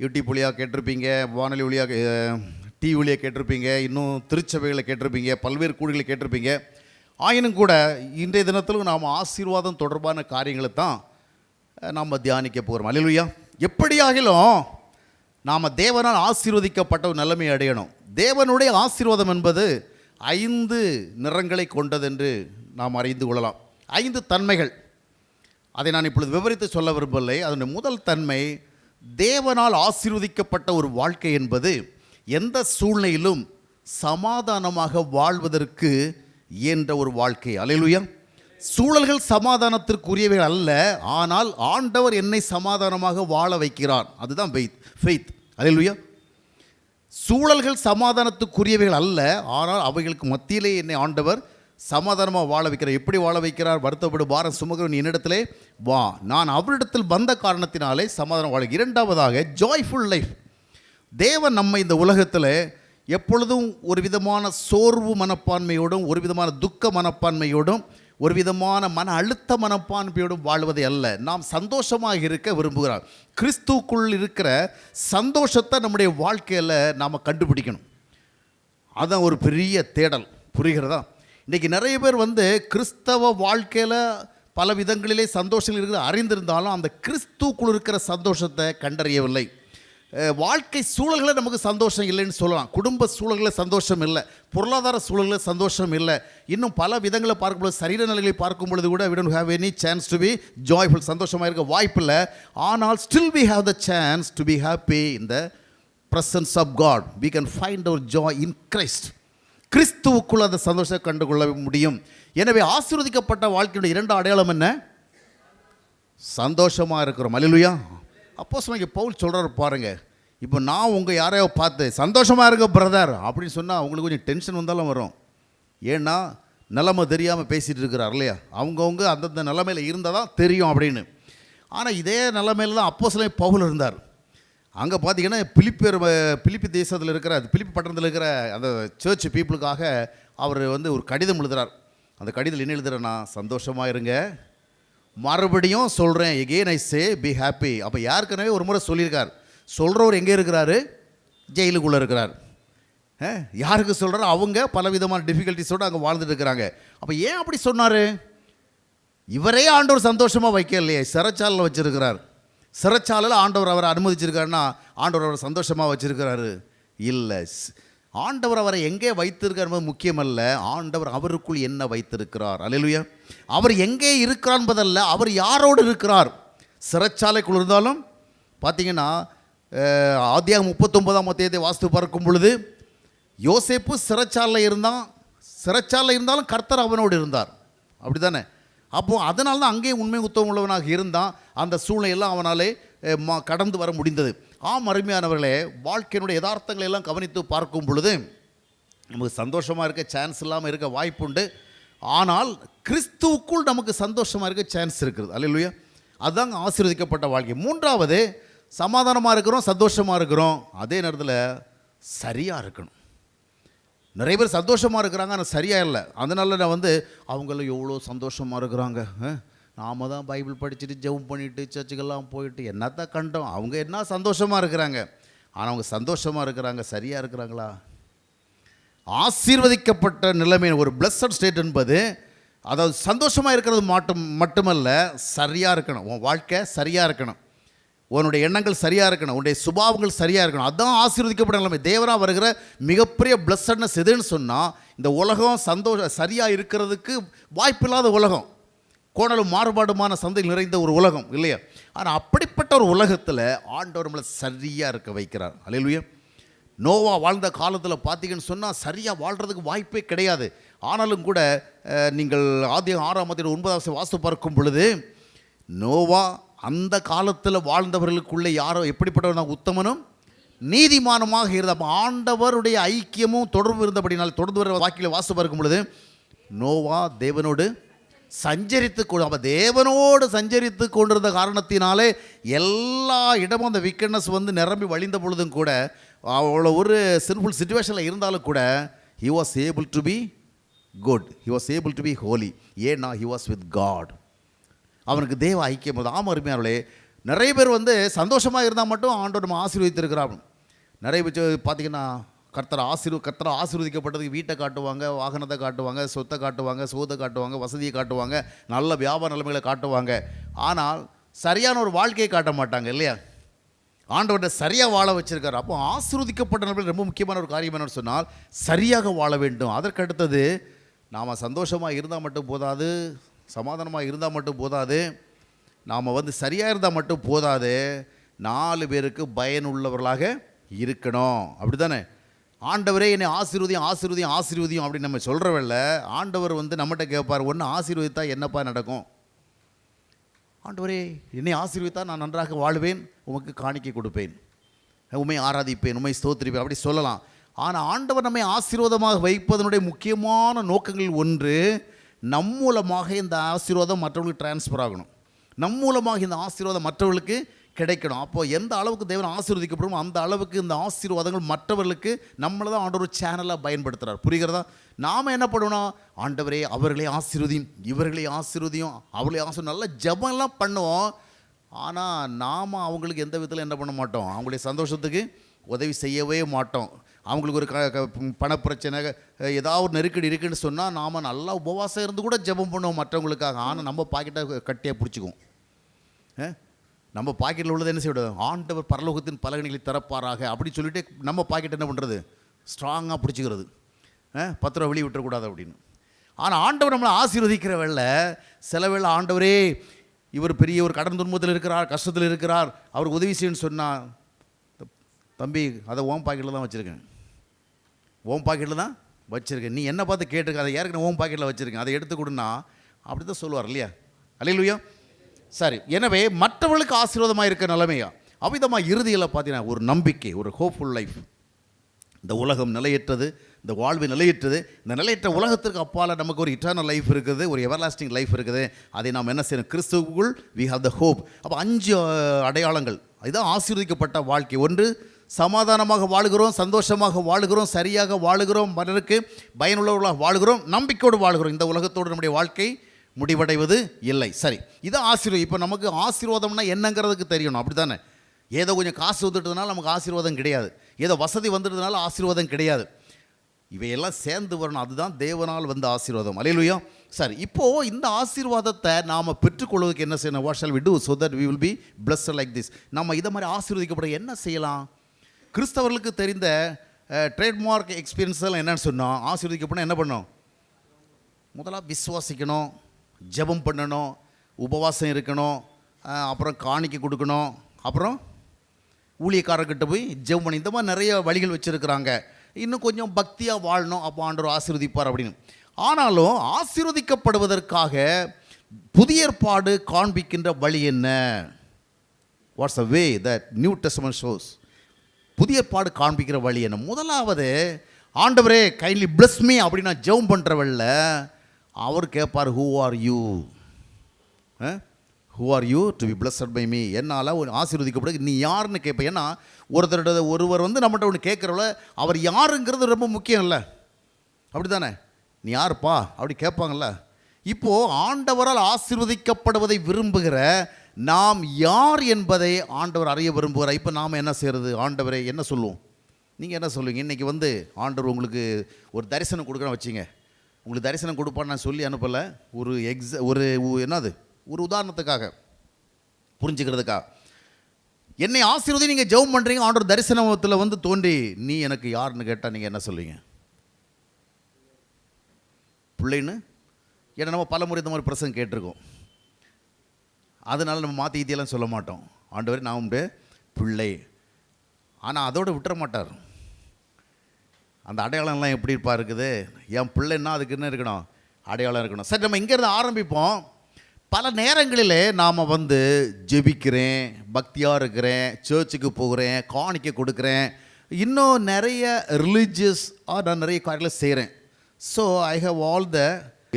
YouTube வழியாக கேட்டிருப்பீங்க, வானொலி வழியாக டிவி வழியாக கேட்டிருப்பீங்க, இன்னும் திருச்சபைகளை கேட்டிருப்பீங்க, பல்வேறு கூடுகளை கேட்டிருப்பீங்க. ஆயினும் கூட இன்றைய தினத்திலும் நாம் ஆசீர்வாதம் தொடர்பான காரியங்களை தான் நாம் தியானிக்க போகிறோம். அல்லேலூயா. எப்படியாகிலும் நாம் தேவனால் ஆசீர்வதிக்கப்பட்ட ஒரு நிலைமை அடையணும். தேவனுடைய ஆசீர்வாதம் என்பது 5 நிறங்களை கொண்டது என்று நாம் அறிந்து கொள்ளலாம். 5 தன்மைகள். அதை நான் இப்பொழுது விவரித்து சொல்ல விரும்பவில்லை. அதனுடைய முதல் தன்மை, தேவனால் ஆசீர்வதிக்கப்பட்ட ஒரு வாழ்க்கை என்பது எந்த சூழ்நிலையிலும் சமாதானமாக வாழ்வதற்கு இயன்ற ஒரு வாழ்க்கை. அல்லேலூயா. சூழல்கள் சமாதானத்திற்குரியவைகள் அல்ல, ஆனால் ஆண்டவர் என்னை சமாதானமாக வாழ வைக்கிறார். அதுதான் ஃபெய்த். அல்லேலூயா. சூழல்கள் சமாதானத்துக்குரியவைகள் அல்ல, ஆனால் அவைகளுக்கு மத்தியிலே என்னை ஆண்டவர் சமாதானமாக வாழ வைக்கிறார். எப்படி வாழ வைக்கிறார்? வருத்தப்படு பாரம் சுமக்கிறவன் என்னிடத்திலே வா, நான் அவரிடத்தில் வந்த காரணத்தினாலே சமாதானம் வாழ. இரண்டாவதாக, ஜாய்ஃபுல் லைஃப். தேவன் நம்ம இந்த உலகத்தில் எப்பொழுதும் ஒரு விதமான சோர்வு மனப்பான்மையோடும், ஒரு விதமான துக்க மனப்பான்மையோடும், ஒரு விதமான மன அழுத்த மனப்பான்மையோடும் வாழ்வதை அல்ல, நாம் சந்தோஷமாக இருக்க விரும்புகிறார். கிறிஸ்துவுக்குள் இருக்கிற சந்தோஷத்தை நம்முடைய வாழ்க்கையில் நாம் கண்டுபிடிக்கணும். அதுதான் ஒரு பெரிய தேடல். புரிகிறதா? இன்றைக்கி நிறைய பேர் கிறிஸ்தவ வாழ்க்கையில் பல விதங்களிலே சந்தோஷங்கள் இருக்கிற அறிந்திருந்தாலும் அந்த கிறிஸ்துவுக்குள் இருக்கிற சந்தோஷத்தை கண்டறியவில்லை. வாழ்க்கை சூழல்களில் நமக்கு சந்தோஷம் இல்லைன்னு சொல்லலாம். குடும்ப சூழல்களில் சந்தோஷம் இல்லை, பொருளாதார சூழல்களில் சந்தோஷம் இல்லை, இன்னும் பல விதங்களை பார்க்கும்பொழுது, சரீர நிலைகளை பார்க்கும் பொழுது கூட we don't have any chance to be joyful, சந்தோஷமாக இருக்க வாய்ப்பில்லை. ஆனால் still we have the chance to be happy in the presence of God. We can find our joy in Christ. கிறிஸ்துவுக்குள் அந்த சந்தோஷத்தை கண்டுகொள்ள முடியும். எனவே ஆசீர்வதிக்கப்பட்ட வாழ்க்கையுடைய 2 அடையாளம் என்ன? சந்தோஷமாக இருக்கிறோம். அல்லேலூயா. அப்போஸ்தலனாகிய பவுல் சொல்கிறார் பாருங்க, இப்போ நான் உங்கள் யாரையோ பார்த்து சந்தோஷமாக இருக்க பிரதர் அப்படின்னு சொன்னால் உங்களுக்கு கொஞ்சம் டென்ஷன் வந்தாலும் வரும். ஏன்னா நிலைமை தெரியாமல் பேசிகிட்டு இருக்கிறார் இல்லையா? அவங்கவுங்க அந்தந்த நிலைமையில் இருந்தால் தான் தெரியும் அப்படின்னு. ஆனால் இதே நிலைமையில் தான் அப்போஸ்தலனாகிய பவுல் இருந்தார். அங்கே பார்த்தீங்கன்னா பிலிப்பி தேசத்தில் இருக்கிற, பிலிப்பி பட்டணத்தில் இருக்கிற அந்த சர்ச் பீப்புளுக்காக அவர் ஒரு கடிதம் எழுதுகிறார். அந்த கடிதத்தில் என்ன எழுதுகிறேன்னா, சந்தோஷமாக இருங்க, மறுபடியும் சொல்கிறேன், again I say be happy. அப்போ யாருக்குனவே ஒரு முறை சொல்லியிருக்கார். சொல்கிறவர் எங்கே இருக்கிறாரு? ஜெயிலுக்குள்ளே இருக்கிறார். யாருக்கு சொல்கிறார்? அவங்க பலவிதமான டிஃபிகல்ட்டிஸோடு அங்கே வாழ்ந்துட்டு இருக்கிறாங்க. அப்போ ஏன் அப்படி சொன்னார்? இவரே ஆண்டவர் சந்தோஷமாக வைக்க இல்லையே, சிறைச்சாலையில் வச்சுருக்கிறார். சிறைச்சாலையில் ஆண்டவர் அவரை அனுமதிச்சிருக்காருன்னா ஆண்டவர் அவரை சந்தோஷமாக வச்சுருக்கிறாரு? இல்லை. ஆண்டவர் அவரை எங்கே வைத்திருக்கார் என்பது முக்கியமல்ல, ஆண்டவர் அவருக்குள் என்ன வைத்திருக்கிறார். அல்லேலூயா. அவர் எங்கே இருக்கிறார் என்பதல்ல, அவர் யாரோடு இருக்கிறார். சிறைச்சாலைக்குள் இருந்தாலும் பார்த்தீங்கன்னா ஆதியாகமம் 39ஆம் அத்தியாயத்தை வாசித்து பார்க்கும் பொழுது, யோசேப்பு சிறைச்சாலையில் இருந்தாலும் கர்த்தர் அவனோடு இருந்தார். அப்படி தானே? அப்போது அதனால தான் அங்கேயே உண்மை உத்தமம் உள்ளவனாக இருந்தான். அந்த சூழ்நிலையெல்லாம் அவனாலே கடந்து வர முடிந்தது. அருமையானவர்களே, வாழ்க்கையினுடைய யதார்த்தங்களை எல்லாம் கவனித்து பார்க்கும் பொழுது நமக்கு சந்தோஷமாக இருக்க சான்ஸ் இல்லாமல் இருக்க வாய்ப்புண்டு. ஆனால் கிறிஸ்துவுக்குள் நமக்கு சந்தோஷமாக இருக்க சான்ஸ் இருக்குது. அல்லேலூயா. அதுதாங்க ஆசீர்வதிக்கப்பட்ட வாழ்க்கை. மூன்றாவது, சமாதானமாக இருக்கிறோம், சந்தோஷமாக இருக்கிறோம், அதே நேரத்தில் சரியாக இருக்கணும். நிறைய பேர் சந்தோஷமாக இருக்கிறாங்க, ஆனால் சரியாக இல்லை. அதனால நான் அவங்களும் எவ்வளோ சந்தோஷமாக இருக்கிறாங்க, நாம் தான் பைபிள் படிச்சுட்டு ஜெபம் பண்ணிவிட்டு சர்ச்சுக்கெல்லாம் போயிட்டு என்னத்தான் கண்டோம். அவங்க என்ன சந்தோஷமாக இருக்கிறாங்க, ஆனால் அவங்க சந்தோஷமாக இருக்கிறாங்க, சரியாக இருக்கிறாங்களா? ஆசீர்வதிக்கப்பட்ட நிலைமை, ஒரு பிளஸட் ஸ்டேட் என்பது, அதாவது சந்தோஷமாக இருக்கிறது மட்டுமல்ல, சரியாக இருக்கணும். உன் வாழ்க்கை சரியாக இருக்கணும், உன்னுடைய எண்ணங்கள் சரியாக இருக்கணும், உன்னுடைய சுபாவங்கள் சரியாக இருக்கணும். அதுதான் ஆசீர்வதிக்கப்பட்ட நிலைமை. தேவனாக வருகிற மிகப்பெரிய பிளஸட்னஸ் எதுன்னு சொன்னால், இந்த உலகம் சரியாக இருக்கிறதுக்கு வாய்ப்பில்லாத உலகம், கோணலும் மாறுபாடுமான சந்தையில் நிறைந்த ஒரு உலகம் இல்லையா? ஆனால் அப்படிப்பட்ட ஒரு உலகத்தில் ஆண்டவர் நம்மளை சரியாக இருக்க வைக்கிறார். அல்லேலூயா. நோவா வாழ்ந்த காலத்தில் பார்த்தீங்கன்னு சொன்னால் சரியாக வாழ்கிறதுக்கு வாய்ப்பே கிடையாது. ஆனாலும் கூட நீங்கள் ஆதியாகமம் 6ஆம் அதிகாரம் 9ஆம் வாசித்து பார்க்கும் பொழுது, நோவா அந்த காலத்தில் வாழ்ந்தவர்களுக்குள்ளே யாரோ எப்படிப்பட்டவர்? உத்தமனும் நீதிமானமாக இருந்தால். ஆண்டவருடைய ஐக்கியமும் தொடர்பு இருந்தபடினால், தொடர்ந்து வர வாக்கில் வாசித்து பார்க்கும் பொழுது, நோவா தேவனோடு அப்போ தேவனோடு சஞ்சரித்து கொண்டிருந்த காரணத்தினாலே எல்லா இடமும் அந்த விக்கெட்னஸ் நிரம்பி வழிந்த பொழுதும் கூட, அவ்வளோ ஒரு சின்ஃபுல் சிச்சுவேஷனில் இருந்தாலும் கூட, he was able to be good, he was able to be holy. ஏன்னா he was with God. அவனுக்கு தேவ ஐக்கியம். அருமையானவர்களே, நிறைய பேர் வந்து சந்தோஷமாக இருந்தால் மட்டும் ஆண்டவர் நம்ம ஆசீர்வதித்திருக்கிறார். நிறைய பேர் பார்த்தீங்கன்னா கர்த்தரை ஆசீர்வதிக்கப்பட்டதுக்கு வீட்டை காட்டுவாங்க, வாகனத்தை காட்டுவாங்க, சொத்தை காட்டுவாங்க, சோதை காட்டுவாங்க, வசதியை காட்டுவாங்க, நல்ல வியாபார நிலைமைகளை காட்டுவாங்க. ஆனால் சரியான ஒரு வாழ்க்கையை காட்ட மாட்டாங்க இல்லையா? ஆண்டவர்கிட்ட சரியாக வாழ வச்சிருக்காரு. அப்போ ஆசீர்வதிக்கப்பட்ட நிலைமையில் ரொம்ப முக்கியமான ஒரு காரியம் என்னன்னு சொன்னால் சரியாக வாழ வேண்டும். அதற்கு அடுத்தது நாம் சந்தோஷமாக இருந்தால் மட்டும் போதாது, சமாதானமாக இருந்தால் மட்டும் போதாது, நாம் வந்து சரியாக இருந்தால் மட்டும் போதாது, 4 பேருக்கு பயனுள்ளவர்களாக இருக்கணும். அப்படி தானே? ஆண்டவரே என்னை ஆசீர்வதியும் அப்படின்னு நம்ம சொல்கிறவல்ல, ஆண்டவர் வந்து நம்மகிட்ட கேட்பார், ஒன்று ஆசீர்வதித்தா என்னப்பா நடக்கும்? ஆண்டவரே என்னை ஆசீர்வதித்தா நான் நன்றாக வாழ்வேன், உமக்கு காணிக்கை கொடுப்பேன், உண்மை ஆராதிப்பேன், உண்மை ஸ்தோத்திரிப்பேன் அப்படி சொல்லலாம். ஆனால் ஆண்டவர் நம்மை ஆசீர்வாதமாக வைப்பதனுடைய முக்கியமான நோக்கங்கள் ஒன்று, நம் மூலமாக இந்த ஆசீர்வாதம் மற்றவர்களுக்கு டிரான்ஸ்ஃபர் ஆகணும், நம் மூலமாக இந்த ஆசீர்வாதம் மற்றவர்களுக்கு கிடைக்கணும். அப்போது எந்த அளவுக்கு தேவன் ஆசீர்வதிக்கப்படும் அந்த அளவுக்கு இந்த ஆசீர்வாதங்கள் மற்றவர்களுக்கு நம்மளை தான் ஆண்டவர் சேனலாக பயன்படுத்துகிறார். புரிகிறதா? நாம் என்ன பண்ணணும்? ஆண்டவரே அவர்களே ஆசீர்வதியும், இவர்களே ஆசீர்வதியும், அவர்களே ஆசீர்வதியும், நல்ல ஜெபம்லாம் பண்ணுவோம். ஆனால் நாம் அவங்களுக்கு எந்த விதத்தில் என்ன பண்ண மாட்டோம், அவங்களுடைய சந்தோஷத்துக்கு உதவி செய்யவே மாட்டோம். அவங்களுக்கு ஒரு பணப்பிரச்சனை, ஏதாவது ஒரு நெருக்கடி இருக்குன்னு சொன்னால் நாம் நல்லா உபவாசம் இருந்து கூட ஜெபம் பண்ணுவோம் மற்றவங்களுக்காக. ஆனால் நம்ம பாக்கெட்டை கட்டியாக பிடிச்சிக்குவோம். நம்ம பாக்கெட்டில் உள்ளது என்ன செய்ய, ஆண்டவர் பரலோகத்தின் பலகணிகளை திறப்பாராக அப்படி சொல்லிட்டு நம்ம பாக்கெட் என்ன பண்ணுறது, ஸ்ட்ராங்காக பிடிச்சிக்கிறது, 10 ரூபா வெளியே விட்டுறக்கூடாது அப்படின்னு. ஆனால் ஆண்டவர் நம்மளை ஆசீர்வதிக்கிற வேளை சில வேளை ஆண்டவரே இவர் பெரிய ஒரு கடன் துன்பத்தில் இருக்கிறார், கஷ்டத்தில் இருக்கிறார், அவருக்கு உதவி செய்யணும்னு சொன்னால், தம்பி அதை ஓம் பாக்கெட்டில் தான் வச்சுருக்கேன், ஓம் பாக்கெட்டில் தான் வச்சுருக்கேன், நீ என்ன பார்த்து கேட்டிருக்க, அதை ஏற்கனவே ஓம் பாக்கெட்டில் வச்சுருக்கேன், அதை எடுத்து கொடுன்னா அப்படி தான் சொல்லுவார் இல்லையா? அல்லேலூயா. சரி, எனவே மற்றவர்களுக்கு ஆசீர்வாதமாக இருக்க நிலைமையா அவ்விதமாக இறுதியில் பார்த்தீங்கன்னா ஒரு நம்பிக்கை, ஒரு ஹோப்ஃபுல் லைஃப். இந்த உலகம் நிலையற்றது, இந்த வாழ்வு நிலையற்றது, இந்த நிலையற்ற உலகத்திற்கு அப்பால் நமக்கு ஒரு இட்டர்னல் லைஃப் இருக்குது, ஒரு எவர்லாஸ்டிங் லைஃப் இருக்குது. அதை நாம் என்ன செய்யணும்? கிறிஸ்துவுக்குள் வி ஹவ் த ஹோப். அப்போ 5 அடையாளங்கள், இதுதான் ஆசீர்வதிக்கப்பட்ட வாழ்க்கை. ஒன்று, சமாதானமாக வாழுகிறோம், சந்தோஷமாக வாழுகிறோம், சரியாக வாழுகிறோம், மனருக்கு பயனுள்ளவர்களாக வாழுகிறோம், நம்பிக்கையோடு வாழுகிறோம். இந்த உலகத்தோடு நம்முடைய வாழ்க்கை முடிவடைவது இல்லை. சரி, இதான் ஆசீர்வாதம். இப்போ நமக்கு ஆசீர்வாதம்னா என்னங்கிறதுக்கு தெரியணும், அப்படி தானே? ஏதோ கொஞ்சம் காசு வந்துட்டதுனால நமக்கு ஆசீர்வாதம் கிடையாது, ஏதோ வசதி வந்துட்டதுனால ஆசீர்வாதம் கிடையாது. இவையெல்லாம் சேர்ந்து வரணும், அதுதான் தேவனால் வந்த ஆசீர்வாதம். அல்லேலூயா. சரி, இப்போது இந்த ஆசீர்வாதத்தை நாம் பெற்றுக்கொள்வதற்கு என்ன செய்யணும்? What shall we do so that we will be blessed like this? நம்ம இதை மாதிரி ஆசீர்வதிக்கப்பட என்ன செய்யலாம்? கிறிஸ்தவர்களுக்கு தெரிந்த ட்ரேட்மார்க் எக்ஸ்பீரியன்ஸ் எல்லாம் என்னன்னு சொன்னால், ஆசீர்வதிக்கப்பட என்ன பண்ணணும்? முதலாக விசுவாசிக்கணும், ஜெபம் பண்ணணும், உபவாசம் இருக்கணும், அப்புறம் காணிக்கை கொடுக்கணும், அப்புறம் ஊழியக்காரர்கிட்ட போய் ஜெபம் பண்ணி, இந்த மாதிரி நிறைய வழிகள் வச்சுருக்கிறாங்க. இன்னும் கொஞ்சம் பக்தியாக வாழணும், அப்போ ஆண்டவர் ஆசீர்வதிப்பார் அப்படின்னு. ஆனாலும் ஆசீர்வதிக்கப்படுவதற்காக புதிய ஏற்பாடு காண்பிக்கின்ற வழி என்ன? What's a way that new testament shows? புதிய ஏற்பாடு காண்பிக்கிற வழி என்ன? முதலாவது, ஆண்டவரே கைண்ட்லி பிளஸ் மீ அப்படின்னு நான் ஜெபம் பண்ணுறவல்ல, அவர் கேட்பார், who are you? Who are you to be blessed by me? என்னால் ஆசீர்வதிக்கப்படுது, நீ யாருன்னு கேட்பேன். ஏன்னா ஒருவர் வந்து நம்மகிட்ட ஒன்று கேட்குறவள அவர் யாருங்கிறது ரொம்ப முக்கியம் இல்லை, அப்படி தானே? நீ யாருப்பா அப்படி கேட்பாங்கள்ல. இப்போது ஆண்டவரால் ஆசீர்வதிக்கப்படுவதை விரும்புகிற நாம் யார் என்பதை ஆண்டவர் அறிய விரும்புகிறார். இப்போ நாம் என்ன செய்கிறது? ஆண்டவரை என்ன சொல்லுவோம்? நீங்கள் என்ன சொல்லுவீங்க? இன்றைக்கி வந்து ஆண்டவர் உங்களுக்கு ஒரு தரிசனம் கொடுக்குறேன்னு வச்சிங்க, உங்களுக்கு தரிசனம் கொடுப்பான்னு நான் சொல்லி அனுப்பலை, ஒரு என்னது ஒரு உதாரணத்துக்காக புரிஞ்சுக்கிறதுக்காக. என்னை ஆசீர்வதி நீங்கள் ஜெபம் பண்ணுறீங்க, ஆண்டவர் தரிசனத்தில் வந்து தோன்றி நீ எனக்கு யாருன்னு கேட்டால் நீங்கள் என்ன சொல்லுவீங்க? பிள்ளைன்னு. ஏன்னா நம்ம பல முறை இந்த மாதிரி பிரசங்கம் கேட்டிருக்கோம், அதனால் நம்ம மாற்றி ஈத்தியெல்லாம் சொல்ல மாட்டோம். ஆண்டவர் நான் உண்டு பிள்ளை. ஆனால் அதோடு விட்டுற மாட்டார். அந்த அடையாளம்லாம் எப்படி இருப்பா இருக்குது? என் பிள்ளைன்னா அதுக்கு என்ன இருக்கணும்? அடையாளம் இருக்கணும். சரி, நம்ம இங்கேருந்து ஆரம்பிப்போம். பல நேரங்களில் நாம் வந்து ஜெபிக்கிறேன், பக்தியாக இருக்கிறேன், சர்ச்சுக்கு போகிறேன், காணிக்கை கொடுக்குறேன், இன்னும் நிறைய நான் நிறைய காரியங்களை செய்கிறேன். So I have all the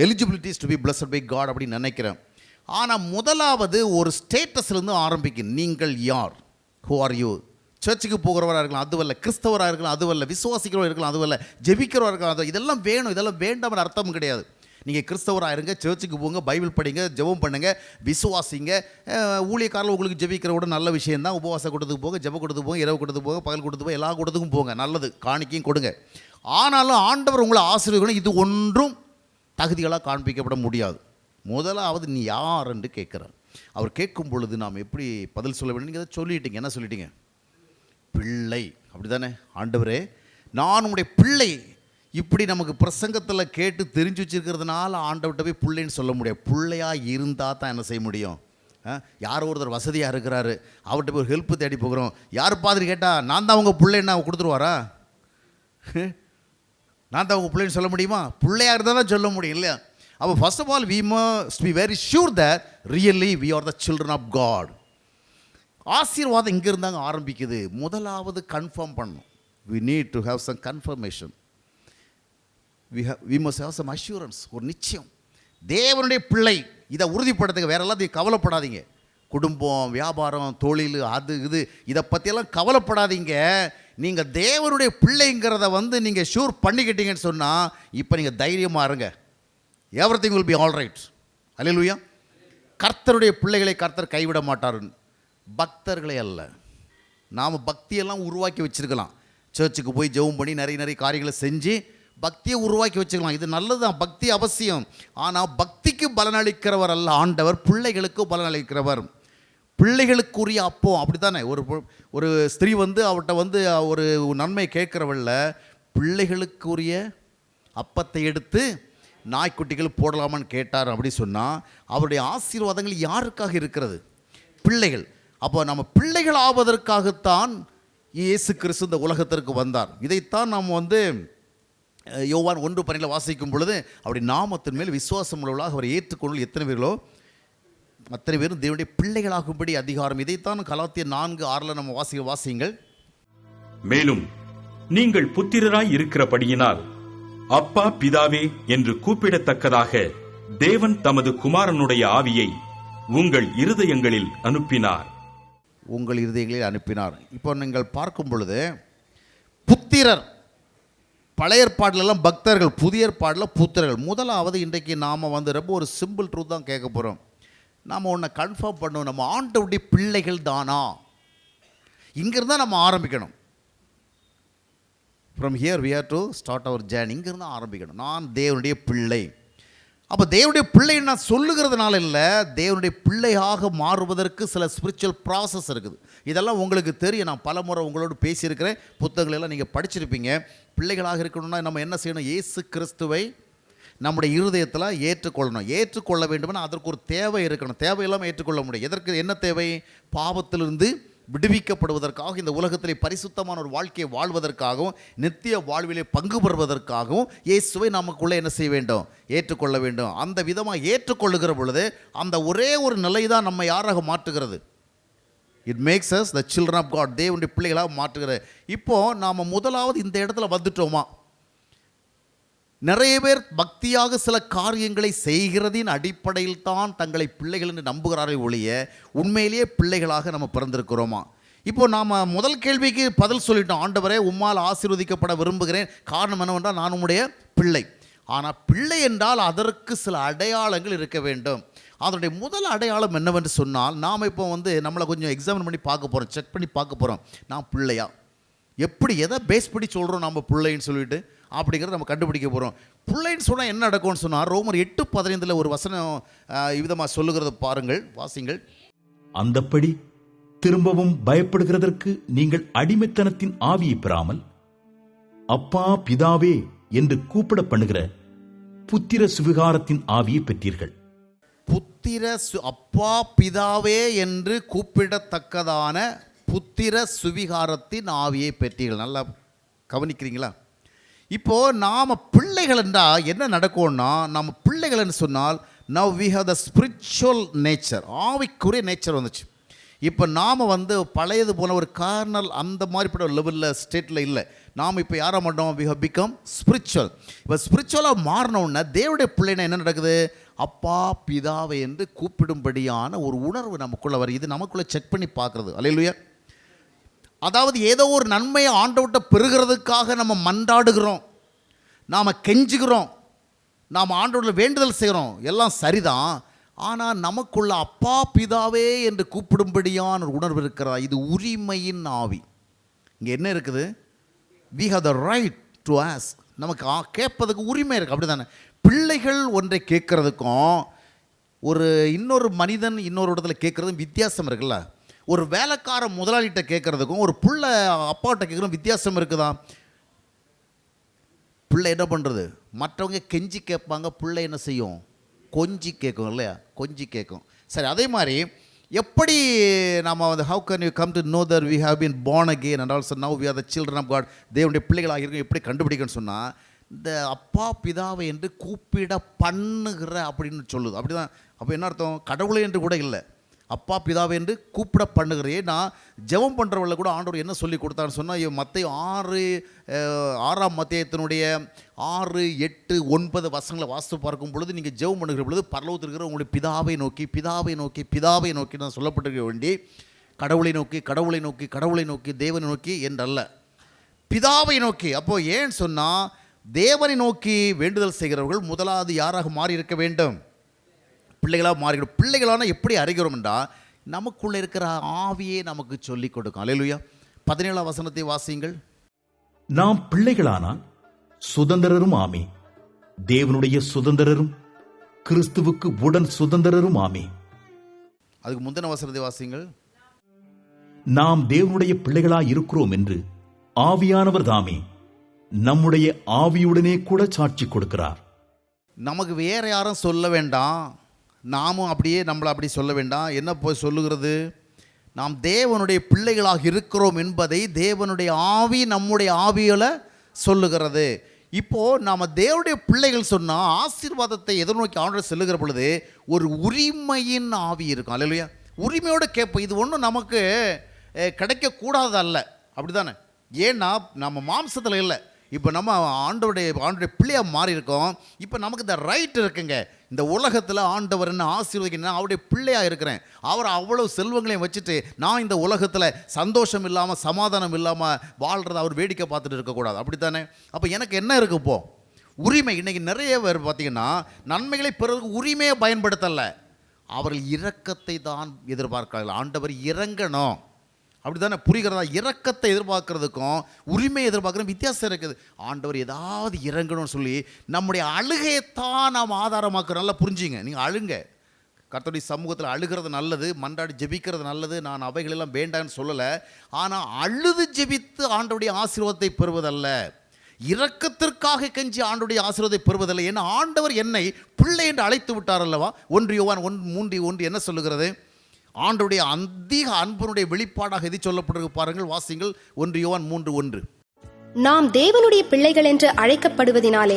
eligibilities to be blessed by God அப்படின்னு நினைக்கிறேன். ஆனால் முதலாவது ஒரு ஸ்டேட்டஸ்லேருந்து ஆரம்பிக்கும். நீங்கள் யார்? Who are you? சர்ச்சுக்கு போகிறவராக இருக்கலாம், அதுவல்ல. கிறிஸ்தவராக இருக்கலாம், அதுவல்ல. விசுவாசிக்கிறவராக இருக்கலாம், அதுவல்ல. ஜெபிக்கிறவராக இருக்கலாம், அது இதெல்லாம் வேணும், இதெல்லாம் வேண்டாம்னு அர்த்தம் கிடையாது. நீங்கள் கிறிஸ்தவராக இருங்க, சர்ச்சுக்கு போங்க, பைபிள் படிங்க, ஜெபம் பண்ணுங்கள், விசுவாசிங்க. ஊழியக்காரில் உங்களுக்கு ஜெபிக்கிற கூட நல்ல விஷயந்தான். உபவாச கூட்டத்துக்கு போங்க, ஜெப கூட்டத்துக்கு போங்க, இரவு கூட்டத்துக்கு போங்க, பகல் கூட்டத்துக்கு போங்க, எல்லா கூட்டத்துக்கும் போங்க, நல்லது, காணிக்கையும் கொடுங்க. ஆனாலும் ஆண்டவர் உங்களை ஆசீர்வதிக்கணும். இது ஒன்றும் தகுதிகளாக காண்பிக்கப்பட முடியாது. முதலாவது நீ யார் என்று கேட்குறார். அவர் கேட்கும் பொழுது நாம் எப்படி பதில் சொல்ல வேண்டும்? நீங்கள் அதை சொல்லிட்டீங்க. என்ன சொல்லிட்டீங்க? பிள்ளை. அப்படி தானே? ஆண்டவரே, நான் உங்களுடைய பிள்ளை. இப்படி நமக்கு பிரசங்கத்தில் கேட்டு தெரிஞ்சு வச்சுருக்கிறதுனால ஆண்டவர்கிட்ட போய் பிள்ளைன்னு சொல்ல முடியாது. பிள்ளையாக இருந்தால் தான் என்ன செய்ய முடியும்? யார் ஒருத்தர் வசதியாக இருக்கிறாரு, அவர்கிட்ட போய் ஹெல்ப்பு தேடி போகிறோம். யார் பாதிரி கேட்டால் நான் தான் உங்கள் பிள்ளைன்னு அவர் கொடுத்துருவாரா? நான் தான் உங்கள் பிள்ளைன்னு சொல்ல முடியுமா? பிள்ளையாக இருந்தால் தான் சொல்ல முடியும் இல்லையா? அப்போ first of all we must be very sure that really we are the children of God. ஆசீர்வாதம் இங்கே இருந்தாங்க ஆரம்பிக்குது. முதலாவது கன்ஃபார்ம் பண்ணணும். We need to have some confirmation. We must have some assurance. ஒரு நிச்சயம். தேவனுடைய பிள்ளை இதை உறுதிப்படுத்துங்க. வேற எல்லாத்தையும் கவலைப்படாதீங்க. குடும்பம், வியாபாரம், தொழில், அது இது இதை பற்றியெல்லாம் கவலைப்படாதீங்க. நீங்கள் தேவனுடைய பிள்ளைங்கிறத நீங்கள் ஷூர் பண்ணிக்கிட்டீங்கன்னு சொன்னால் இப்போ நீங்கள் தைரியமாக இருங்க. Everything will be all right. அல்லேலூயா. கர்த்தருடைய பிள்ளைகளை கர்த்தர் கைவிட மாட்டார். பக்தர்களை அல்ல. நாம் பக்தியெல்லாம் உருவாக்கி வச்சுருக்கலாம். சர்ச்சுக்கு போய் ஜெபம் பண்ணி நிறைய காரியங்களை செஞ்சு பக்தியை உருவாக்கி வச்சுக்கலாம். இது நல்லது தான், பக்தி அவசியம். ஆனால் பக்திக்கு பலனளிக்கிறவர் அல்ல ஆண்டவர், பிள்ளைகளுக்கு பலனளிக்கிறவர். பிள்ளைகளுக்குரிய அப்போ அப்படி தானே? ஒரு ஸ்திரீ அவர்கிட்ட ஒரு நன்மை கேட்குறவள்ள பிள்ளைகளுக்குரிய அப்பத்தை எடுத்து நாய்க்குட்டிகள் போடலாமான்னு கேட்டார். அப்படி சொன்னால் அவருடைய ஆசீர்வாதங்கள் யாருக்காக இருக்கிறது? பிள்ளைகள். அப்போ நம்ம பிள்ளைகள் ஆவதற்காகத்தான் இயேசு கிறிஸ்து இந்த உலகத்திற்கு வந்தார். இதைத்தான் நாம் யோவான் 1:12 வாசிக்கும் பொழுது அப்படி நாமத்தின் மேல் விசுவாசம் உள்ளவர்களாக அவரை ஏற்றுக்கொள்ள எத்தனை பேர்களோ அத்தனை பேரும் தேவனுடைய பிள்ளைகளாகும்படி அதிகாரம். இதைத்தான் கலாத்தியர் 4:6 நம்ம வாசியுங்கள். மேலும் நீங்கள் புத்திரராய் இருக்கிறபடியினால் அப்பா பிதாவே என்று கூப்பிடத்தக்கதாக தேவன் தமது குமாரனுடைய ஆவியை உங்கள் இருதயங்களில் அனுப்பினார். உங்கள் இருதயங்களில் அனுப்பினார். இப்போ நீங்கள் பார்க்கும் பொழுது புத்திரர், பழைய ஏற்பாடுலாம் பக்தர்கள், புதிய ஏற்பாடில் புத்திரர்கள். முதலாவது இன்றைக்கு நாம் ரொம்ப ஒரு சிம்பிள் ட்ரூத் தான் கேட்க போகிறோம். நாம் ஒன்றை கன்ஃபார்ம் பண்ணுவோம். நம்ம ஆண்டவருடைய பிள்ளைகள் தானா? இங்கிருந்தா நம்ம ஆரம்பிக்கணும். From here we have to start our journey. இங்கிருந்து ஆரம்பிக்கணும். நான் தேவனுடைய பிள்ளை. அப்போ தேவனுடைய பிள்ளை நான் சொல்லுகிறதுனால இல்லை, தேவனுடைய பிள்ளையாக மாறுவதற்கு சில ஸ்பிரிச்சுவல் ப்ராசஸ் இருக்குது. இதெல்லாம் உங்களுக்கு தெரியும். நான் பல முறை உங்களோடு பேசியிருக்கிறேன். புத்தகங்களெல்லாம் நீங்கள் படிச்சிருப்பீங்க. பிள்ளைகளாக இருக்கணும்னா நம்ம என்ன செய்யணும்? இயேசு கிறிஸ்துவை நம்முடைய இருதயத்தில் ஏற்றுக்கொள்ளணும். ஏற்றுக்கொள்ள வேண்டும்னா அதற்கு ஒரு தேவை இருக்கணும். தேவையெல்லாம் ஏற்றுக்கொள்ள முடியும். எதற்கு? என்ன தேவை? பாவத்திலிருந்து விடுவிக்கப்படுவதற்காக, இந்த உலகத்திலே பரிசுத்தமான ஒரு வாழ்க்கையை வாழ்வதற்காகவும், நித்திய வாழ்விலே பங்கு பெறுவதற்காகவும் இயேசுவை நமக்குள்ளே என்ன செய்ய வேண்டும்? ஏற்றுக்கொள்ள வேண்டும். அந்த விதமாக ஏற்றுக்கொள்ளுகிற பொழுது அந்த ஒரே ஒரு நிலை தான் நம்ம யாராக மாற்றுகிறது? It makes us the children of God. தேவனுடைய பிள்ளைகளாக மாற்றுகிறது. இப்போது நாம் முதலாவது இந்த இடத்துல வந்துட்டோமா? நிறைய பேர் பக்தியாக சில காரியங்களை செய்கிறதின் அடிப்படையில் தான் தங்களை பிள்ளைகள் என்று நம்புகிறார்கள் ஒழிய உண்மையிலேயே பிள்ளைகளாக நம்ம பிறந்திருக்கிறோமா? இப்போ நாம் முதல் கேள்விக்கு பதில் சொல்லிட்டோம். ஆண்டவரே, உம்மால் ஆசீர்வதிக்கப்பட விரும்புகிறேன். காரணம் என்னவென்றால் நான் உம்முடைய பிள்ளை. ஆனால் பிள்ளை என்றால் அதற்கு சில அடையாளங்கள் இருக்க வேண்டும். அதனுடைய முதல் அடையாளம் என்னவென்று சொன்னால், நாம் இப்போ நம்மளை கொஞ்சம் எக்ஸாமின் பண்ணி பார்க்க போகிறோம், செக் பண்ணி பார்க்க போகிறோம். நான் பிள்ளையா? எப்படி, எதை பேஸ் பண்ணி சொல்கிறோம் நம்ம பிள்ளைன்னு சொல்லிட்டு அப்படிங்கிறத நம்ம கண்டுபிடிக்க போகிறோம். பிள்ளைன்னு சொன்னால் என்ன நடக்கும்னு சொன்னால், ரோமர் 8:15 ஒரு வசனம் விதமாக சொல்லுகிறத பாருங்கள், வாசிங்கள். அந்தப்படி திரும்பவும் பயப்படுகிறதற்கு நீங்கள் அடிமைத்தனத்தின் ஆவியை பெறாமல் அப்பா பிதாவே என்று கூப்பிட பண்ணுகிற புத்திர சுவிகாரத்தின் ஆவியை பெற்றீர்கள். அப்பா பிதாவே என்று கூப்பிடத்தக்கதான புத்திர சுவிகாரத்தின் ஆவியை பெற்றீர்கள். நல்லா கவனிக்கிறீங்களா? இப்போது நாம் பிள்ளைகள் என்றால் என்ன நடக்கும்னா, நம்ம பிள்ளைகள் என்று சொன்னால் now we have the spiritual nature. ஆவிக்குரிய நேச்சர் வந்துச்சு. இப்போ நாம் பழையது போன ஒரு கார்னல் அந்த மாதிரிப்பட்ட ஒரு லெவலில் ஸ்டேட்டில் இல்லை. நாம் இப்போ யாரை மாட்டோம்? We have become spiritual. இப்போ ஸ்பிரிச்சுவலாக மாறினோன்னா தேவனுடைய பிள்ளைனா என்ன நடக்குது? அப்பா பிதாவை என்று கூப்பிடும்படியான ஒரு உணர்வு நமக்குள்ளே வருது. இது நமக்குள்ளே செக் பண்ணி பார்க்குறது. அல்லேலூயா. அதாவது ஏதோ ஒரு நன்மையை ஆண்டவர்கிட்ட பெறுகிறதுக்காக நம்ம மன்றாடுகிறோம், நாம் கெஞ்சுகிறோம். நாம் ஆண்டவரில் வேண்டுதல் செய்கிறோம், எல்லாம் சரிதான். ஆனால் நமக்குள்ள அப்பா பிதாவே என்று கூப்பிடும்படியான ஒரு உணர்வு இருக்கிறதா? இது உரிமையின் ஆவி. இங்கே என்ன இருக்குது? we have the right to ask. நமக்கு கேட்பதுக்கு உரிமை இருக்குது, அப்படி தானே? பிள்ளைகள் ஒன்றை கேட்குறதுக்கும் ஒரு இன்னொரு மனிதன் இன்னொரு இடத்துல கேட்குறதும் வித்தியாசம் இருக்குல்ல. ஒரு வேலைக்கார முதலாளிகிட்ட கேட்குறதுக்கும் ஒரு பிள்ளை அப்பாட்ட கேட்குறதும் வித்தியாசம் இருக்குதா? பிள்ளை என்ன பண்ணுறது? மற்றவங்க கெஞ்சி கேட்பாங்க, பிள்ளை என்ன செய்யும்? கொஞ்சி கேட்கும் இல்லையா? கொஞ்சி கேட்கும். சரி, அதே மாதிரி எப்படி நாம் வந்து how can you come to know that we have been born again and also now we are the children of God, தேவனுடைய பிள்ளைகளாக இருக்கும், எப்படி கண்டுபிடிக்கணும்னு சொன்னால் இந்த அப்பா பிதாவை என்று கூப்பிட பண்ணுகிற அப்படின்னு சொல்லுது. அப்படி தான். அப்போ என்ன அர்த்தம்? கடவுளை என்று கூட இல்லை, அப்பா பிதாவை என்று கூப்பிட பண்ணுகிறே. நான் ஜெபம் பண்ணுறவங்கள கூட ஆண்டவர் என்ன சொல்லி கொடுத்தான்னு சொன்னால், மத்தேயு 6ஆம் மத்தேயத்தினுடைய 6, 8, 9 வசனங்களை வாசித்து பார்க்கும் பொழுது, நீங்கள் ஜெபம் பண்ணுகிற பொழுது பரலோகத்தில் இருக்கிற உங்களுடைய பிதாவை நோக்கி பிதாவை நோக்கி பிதாவை நோக்கி நான் சொல்லப்பட்டிருக்க வேண்டி கடவுளை நோக்கி கடவுளை நோக்கி கடவுளை நோக்கி தேவனை நோக்கி என்றல்ல, பிதாவை நோக்கி. அப்போது ஏன்னு சொன்னால், தேவனை நோக்கி வேண்டுதல் செய்கிறவர்கள் முதலாவது யாராக மாறி இருக்க வேண்டும்? பிள்ளைகளாக மாறிடும். பிள்ளைகளான எப்படி அறிகிறோம் என்றால், நமக்குள்ளே இருக்கிற ஆவியே நமக்கு சொல்லிக் கொடுக்கும். அல்லேலூயா. 17ஆம் வசனத்தை வாசியுங்கள். நாம் பிள்ளைகளானால் சுதந்திரரும் ஆமே, தேவனுடைய சுதந்திரரும் கிறிஸ்துவுக்கு உடன் சுதந்திரரும் ஆமே. அதுக்கு முந்தின வசனத்தை வாசியுங்கள். நாம் தேவனுடைய பிள்ளைகளாய் இருக்கிறோம் என்று ஆவியானவர் தாமே நம்முடைய ஆவியுடனே கூட சாட்சி கொடுக்கிறார். நமக்கு வேற யாரும் சொல்ல வேண்டாம், நாமும் அப்படியே நம்மளை அப்படி சொல்ல வேண்டாம். என்ன போய் சொல்லுகிறது? நாம் தேவனுடைய பிள்ளைகளாக இருக்கிறோம் என்பதை தேவனுடைய ஆவி நம்முடைய ஆவியில் சொல்லுகிறது. இப்போது நாம் தேவனுடைய பிள்ளைகள் சொன்னால் ஆசீர்வாதத்தை எதிர்நோக்கி ஆண்டவர் செல்லுகிற பொழுது ஒரு உரிமையின் ஆவி இருக்கும். அல்லேலூயா. உரிமையோடு கேட்போம். இது ஒன்றும் நமக்கு கிடைக்கக்கூடாது அல்ல, அப்படி தானே? ஏன்னா நம்ம மாம்சத்தில் இல்லை, இப்போ நம்ம ஆண்டவருடைய பிள்ளையாக மாறி இருக்கோம். இப்போ நமக்கு இந்த ரைட் இருக்குங்க. இந்த உலகத்தில் ஆண்டவர் என்ன ஆசீர்வதிக்கணும், அவருடைய பிள்ளையாக இருக்கிறேன். அவர் அவ்வளவு செல்வங்களையும் வச்சுட்டு நான் இந்த உலகத்தில் சந்தோஷம் இல்லாமல் சமாதானம் இல்லாமல் வாழ்கிறத அவர் வேடிக்கை பார்த்துட்டு இருக்கக்கூடாது, அப்படி தானே? அப்போ எனக்கு என்ன இருக்குது இப்போ? உரிமை. இன்றைக்கி நிறைய பேர் பார்த்திங்கன்னா நன்மைகளை பெறுவதற்கு உரிமையை பயன்படுத்தலை, அவர்கள் இரக்கத்தை தான் எதிர்பார்க்கிறார்கள். ஆண்டவர் இறங்கணும், அப்படி தானே? புரிகிறதா? இரக்கத்தை எதிர்பார்க்கறதுக்கும் உரிமையை எதிர்பார்க்குற வித்தியாசம் இருக்குது. ஆண்டவர் ஏதாவது இறங்கணும்னு சொல்லி நம்முடைய அழுகையைத்தான் நாம் ஆதாரமாக்குறோம். நல்லா புரிஞ்சுங்க. நீங்கள் அழுங்க, கர்த்தருடைய சமூகத்தில் அழுகிறது நல்லது, மன்றாடி ஜெபிக்கிறது நல்லது, நான் அவைகளெல்லாம் வேண்டான்னு சொல்லலை. ஆனால் அழுது ஜெபித்து ஆண்டவருடைய ஆசீர்வாதத்தை பெறுவதல்ல, இரக்கத்திற்காக கெஞ்சி ஆண்டவருடைய ஆசீர்வாதத்தை பெறுவதில்லை. ஏன்னா ஆண்டவர் என்னை பிள்ளை என்று அழைத்து விட்டார் அல்லவா? 1 யோவான் 3:1 என்ன சொல்லுகிறது? ஆண்டவருடைய அதிக அன்பினுடைய வெளிப்பாடாக எது சொல்லப்பட்டிருக்கு பாருங்கள், வாசிங்கள். 1 யோவான் 3:1. நாம் தேவனுடைய பிள்ளைகள் என்று அழைக்கப்படுவதினாலே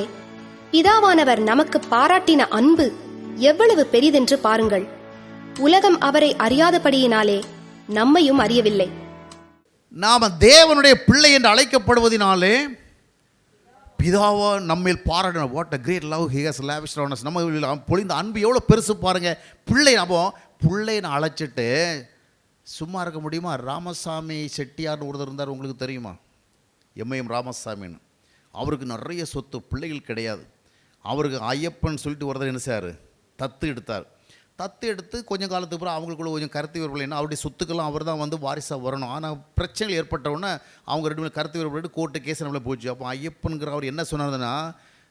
பிதாவானவர் நமக்கு பாராட்டின அன்பு எவ்வளவு பெரிதென்று பாருங்கள். உலகம் அவரை அறியாதபடியினாலே நம்மையும் அறியவில்லை. நாம தேவனுடைய பிள்ளை என்று அழைக்கப்படுவதினாலே பிதாவா நம்மேல் பாராட்டின. What a great love he has lavished on us. நம்ம பொழிந்த அன்பு எவ்வளோ பெருசு பாருங்கள். பிள்ளை நம்ம பிள்ளைன்னு அழைச்சிட்டு சும்மா இருக்க முடியுமா? ராமசாமி செட்டியார்னு ஒருத்தர் இருந்தார், உங்களுக்கு தெரியுமா? எம்ஐஎம் ராமசாமின்னு. அவருக்கு நிறைய சொத்து, பிள்ளைகள் கிடையாது. அவருக்கு ஐயப்பன் சொல்லிட்டு ஒருத்தர் என்ன செய்யார்? தத்து எடுத்தார். தத்து எடுத்து கொஞ்சம் காலத்துக்கு அப்புறம் அவங்களுக்குள்ள கொஞ்சம் கருத்து வேறுபாடு, என்ன அவருடைய சொத்துக்கெல்லாம் அவர் தான் வந்து வாரிசாக வரணும். ஆனால் பிரச்சனைகள் ஏற்பட்டவுடனே அவங்க 2 பேரும் கருத்து வேறுபாடு கோர்ட்டு கேஸ் நம்மளே போச்சு. அப்போ ஐயப்பனுங்கிற அவர் என்ன சொன்னார்னா,